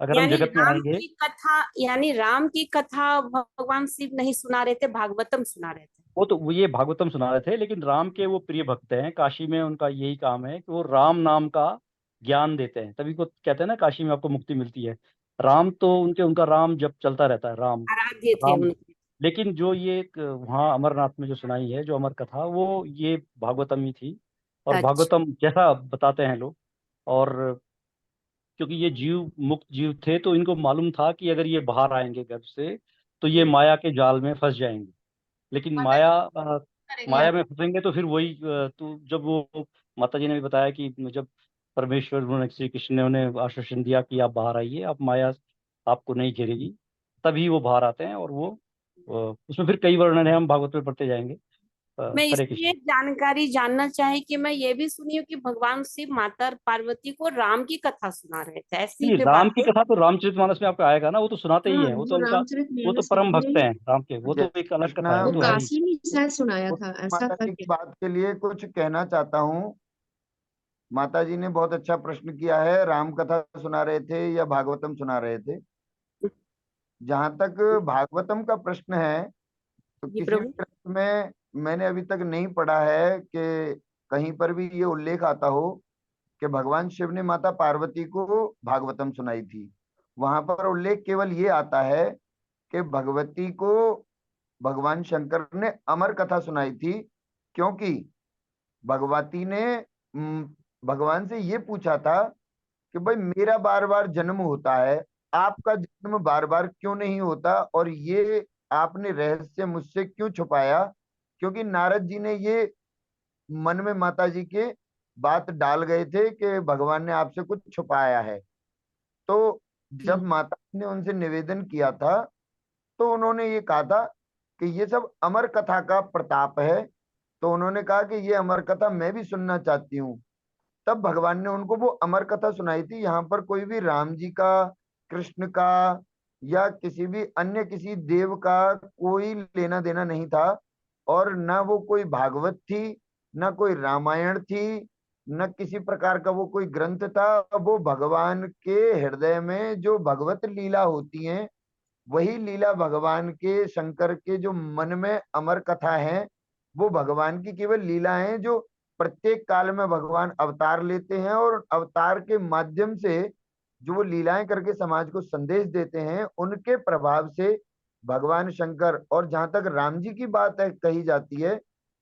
Speaker 13: अगर हम
Speaker 12: यानी
Speaker 13: जगत में
Speaker 12: राम
Speaker 13: आएंगे।
Speaker 12: की कथा, यानी राम की कथा भगवान शिव नहीं सुना रहे थे, भागवतम सुना रहे थे।
Speaker 13: वो ये भागवतम सुना रहे थे, लेकिन राम के वो प्रिय भक्त हैं, काशी में उनका यही काम है कि वो राम नाम का ज्ञान देते हैं। तभी को कहते हैं ना, काशी में आपको मुक्ति मिलती है। राम तो उनका राम जब चलता रहता है, राम
Speaker 12: आराध्य थे
Speaker 13: राम।
Speaker 12: उनके।
Speaker 13: लेकिन जो ये एक वहाँ अमरनाथ में जो सुनाई है, जो अमर कथा, वो ये भागवतम ही थी। और
Speaker 12: अच्छा
Speaker 13: भागवतम जैसा बताते हैं लोग। और क्योंकि ये जीव मुक्त जीव थे, तो इनको मालूम था कि अगर ये बाहर आएंगे गर्भ से तो ये माया के जाल में फंस जाएंगे। लेकिन
Speaker 11: माता
Speaker 13: माया
Speaker 11: करेंगे
Speaker 13: माया
Speaker 11: आप।
Speaker 13: में फंसेंगे तो फिर वही तो जब वो माता जी ने भी बताया कि जब परमेश्वर उन्होंने, श्री कृष्ण ने उन्हें आश्वासन दिया कि आप बाहर आइए, आप माया आपको नहीं घेरेगी, तभी वो बाहर आते हैं। और वो उसमें फिर कई वर्णन है, हम भागवत में पढ़ते जाएंगे।
Speaker 12: मैं
Speaker 13: हरे
Speaker 12: इसलिए
Speaker 13: कृष्ण।
Speaker 12: जानकारी जानना चाही कि मैं ये भी सुनी हूँ कि भगवान शिव माता पार्वती को राम की कथा सुना रहे थे, ऐसी
Speaker 13: नहीं,
Speaker 12: भी
Speaker 13: राम
Speaker 12: बात
Speaker 13: की
Speaker 12: है।
Speaker 13: कथा तो रामचरितमानस में आपको आएगा ना, वो तो सुनाते ही
Speaker 2: हाँ
Speaker 13: हैं। वो
Speaker 2: वो
Speaker 13: तो उनका, वो तो
Speaker 2: रामचरितमानस में
Speaker 13: परम भक्त
Speaker 2: यही
Speaker 13: हैं राम के, वो
Speaker 10: जय
Speaker 13: तो एक अलग
Speaker 10: कृष्ण।
Speaker 13: कथा है, वो
Speaker 2: वो
Speaker 13: तो है ही।
Speaker 2: काशी में शायद सुनाया था, ऐसा
Speaker 10: माता
Speaker 2: था
Speaker 10: जी की
Speaker 2: क्या?
Speaker 10: बात के लिए कुछ कहना चाहता हूँ। माता जी ने बहुत अच्छा प्रश्न किया है, राम कथा सुना रहे थे या भागवतम सुना रहे थे। जहां तक भागवतम का प्रश्न है, तो
Speaker 12: जी
Speaker 10: किसी भी
Speaker 12: प्रभु।
Speaker 10: ग्रंथ में मैंने अभी तक नहीं पढ़ा है कि कहीं पर भी ये उल्लेख आता हो कि भगवान शिव ने माता पार्वती को भागवतम सुनाई थी। वहां पर उल्लेख केवल ये आता है कि भगवती को भगवान शंकर ने अमर कथा सुनाई थी, क्योंकि भगवती ने भगवान से ये पूछा था कि भाई मेरा बार बार जन्म होता है, आपका जन्म बार बार क्यों नहीं होता, और ये आपने रहस्य मुझसे क्यों छुपाया। क्योंकि नारद जी ने ये मन में माता जी के बात डाल गए थे कि भगवान ने आपसे कुछ छुपाया है। तो जब माता जी ने उनसे निवेदन किया था, तो उन्होंने ये कहा था कि ये सब अमर कथा का प्रताप है। तो उन्होंने कहा कि ये अमर कथा मैं भी सुनना चाहती हूँ। तब भगवान ने उनको वो अमर कथा सुनाई थी। यहाँ पर कोई भी राम जी का, कृष्ण का, या किसी भी अन्य किसी देव का कोई लेना देना नहीं था। और न वो कोई भागवत थी, न कोई रामायण थी, न किसी प्रकार का वो कोई ग्रंथ था। वो भगवान के हृदय में जो भगवत लीला होती है, वही लीला भगवान के, शंकर के जो मन में अमर कथा है, वो भगवान की केवल लीला है, जो प्रत्येक काल में भगवान अवतार लेते हैं और अवतार के माध्यम से जो वो लीलाएं करके समाज को संदेश देते हैं, उनके प्रभाव से भगवान शंकर। और जहां तक राम जी की बात है कही जाती है,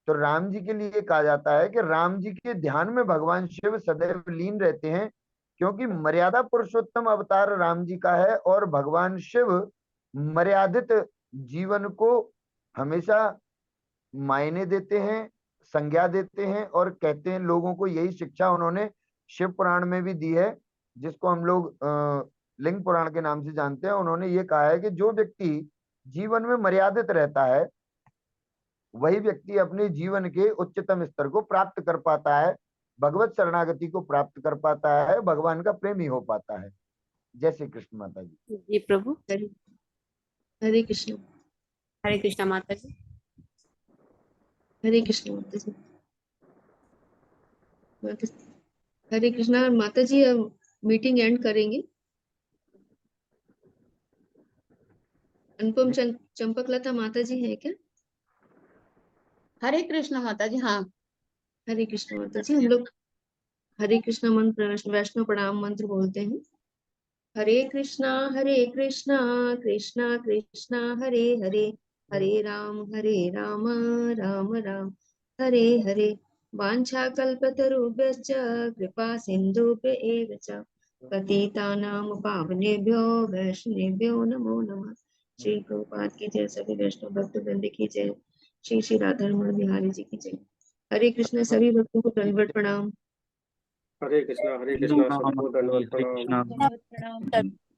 Speaker 10: तो राम जी के लिए कहा जाता है कि राम जी के ध्यान में भगवान शिव सदैव लीन रहते हैं, क्योंकि मर्यादा पुरुषोत्तम अवतार राम जी का है। और भगवान शिव मर्यादित जीवन को हमेशा मायने देते हैं, संज्ञा देते हैं, और कहते हैं, लोगों को यही शिक्षा उन्होंने शिव पुराण में भी दी है, जिसको हम लोग लिंग पुराण के नाम से जानते हैं। उन्होंने ये कहा है कि जो व्यक्ति जीवन में मर्यादित रहता है, वही व्यक्ति अपने जीवन के उच्चतम स्तर को प्राप्त कर पाता है, भगवत शरणागति को प्राप्त कर पाता है, भगवान का प्रेमी हो पाता है। जय श्री कृष्ण माता जी।
Speaker 12: जी प्रभु।
Speaker 2: हरे हरे कृष्ण।
Speaker 12: हरे कृष्णा माता जी।
Speaker 2: हरे कृष्ण माता जी। हरे कृष्णा माता जी, अब मीटिंग एंड करेंगे। अनुपम चंपकलता माता जी है क्या?
Speaker 11: हरे कृष्ण माता जी। हाँ,
Speaker 2: हरे कृष्ण माता जी। हम लोग हरे कृष्णा मंत्र, वैष्णव प्रणाम मंत्र बोलते हैं। हरे कृष्णा कृष्णा कृष्णा हरे हरे, हरे राम राम राम हरे हरे। वाञ्छा कल्पतरुभ्यश्च कृपा सिन्धुभ्य एव च पतितानां पावनेभ्यो वैष्णवेभ्यो नमो नमः। श्री प्रभुपाद की जय, सभी वैष्णव भक्त वृंद की जय, श्री श्री राधा रमण बिहारी जी की जय। हरे कृष्णा, सभी भक्तों को दंडवत प्रणाम।
Speaker 7: हरे कृष्णा
Speaker 13: हिंदू राम
Speaker 7: सबको
Speaker 13: माता जी,
Speaker 7: दंडवत
Speaker 13: हरे
Speaker 7: प्रणाम।
Speaker 13: कृष्णा।